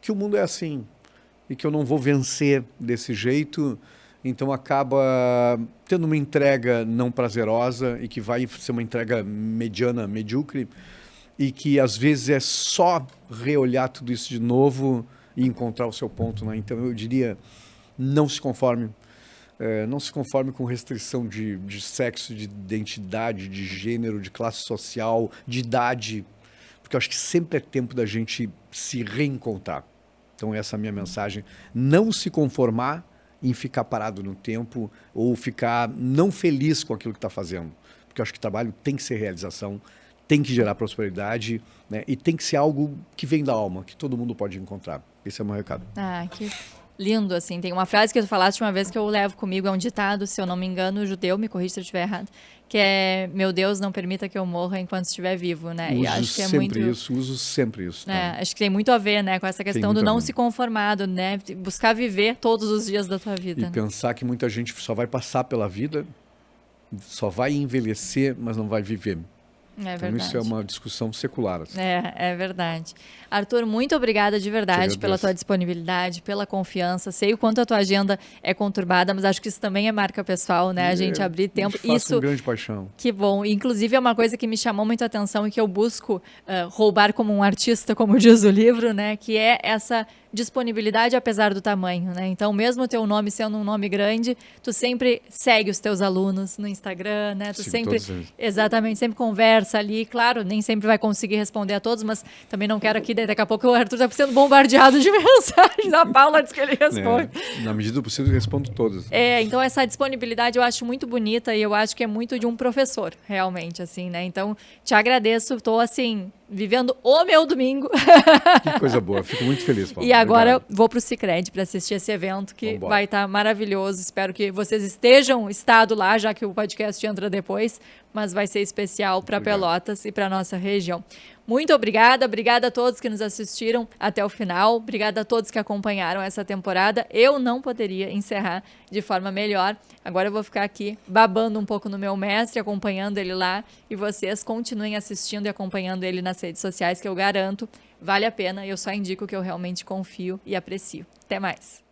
que o mundo é assim e que eu não vou vencer desse jeito, então acaba tendo uma entrega não prazerosa e que vai ser uma entrega mediana, medíocre, e que às vezes é só reolhar tudo isso de novo e encontrar o seu ponto, né? Então eu diria, não se conforme. Não se conforme com restrição de sexo, de identidade, de gênero, de classe social, de idade, porque eu acho que sempre é tempo da gente se reencontrar. Então essa é a minha mensagem. Não se conformar em ficar parado no tempo ou ficar não feliz com aquilo que está fazendo. Porque eu acho que trabalho tem que ser realização, tem que gerar prosperidade, né? E tem que ser algo que vem da alma, que todo mundo pode encontrar. Esse é o meu recado.
Ah, que lindo, assim. Tem uma frase que tu falaste uma vez que eu levo comigo, é um ditado, se eu não me engano, judeu, me corrija se eu estiver errado, que é: meu Deus, não permita que eu morra enquanto estiver vivo, né?
Uso
e acho que é
sempre
muito...
isso, uso sempre isso. Tá?
Acho que tem muito a ver, né, com essa questão do não se conformar, né? Buscar viver todos os dias da tua vida.
E
né?
pensar que muita gente só vai passar pela vida, só vai envelhecer, mas não vai viver.
É
então
verdade.
isso é uma discussão secular. Assim.
É verdade. Arthur, muito obrigada de verdade pela tua disponibilidade, pela confiança. Sei o quanto a tua agenda é conturbada, mas acho que isso também é marca pessoal, né? A gente abrir tempo.
Isso com grande paixão.
Que bom. Inclusive é uma coisa que me chamou muito a atenção e que eu busco roubar como um artista, como diz o livro, né? Que é essa disponibilidade apesar do tamanho, né? Então, mesmo o teu nome sendo um nome grande, tu sempre segue os teus alunos no Instagram, né? Tu sempre, exatamente, sempre conversa ali. Claro, nem sempre vai conseguir responder a todos, mas também não quero aqui, daqui a pouco o Arthur está sendo bombardeado de mensagens. A Paula diz que ele responde.
Na medida do possível, eu respondo todas.
Então essa disponibilidade eu acho muito bonita e eu acho que é muito de um professor, realmente, assim, né? Então, te agradeço, estou assim, vivendo o meu domingo.
Que coisa boa, fico muito feliz, Paula.
E agora vou para o Sicredi para assistir esse evento que vai estar maravilhoso. Espero que vocês estejam lá, já que o podcast entra depois, mas vai ser especial para Pelotas e para nossa região. Muito obrigada a todos que nos assistiram até o final, obrigada a todos que acompanharam essa temporada. Eu não poderia encerrar de forma melhor. Agora eu vou ficar aqui babando um pouco no meu mestre, acompanhando ele lá, e vocês continuem assistindo e acompanhando ele nas redes sociais, que eu garanto, vale a pena, e eu só indico que eu realmente confio e aprecio. Até mais!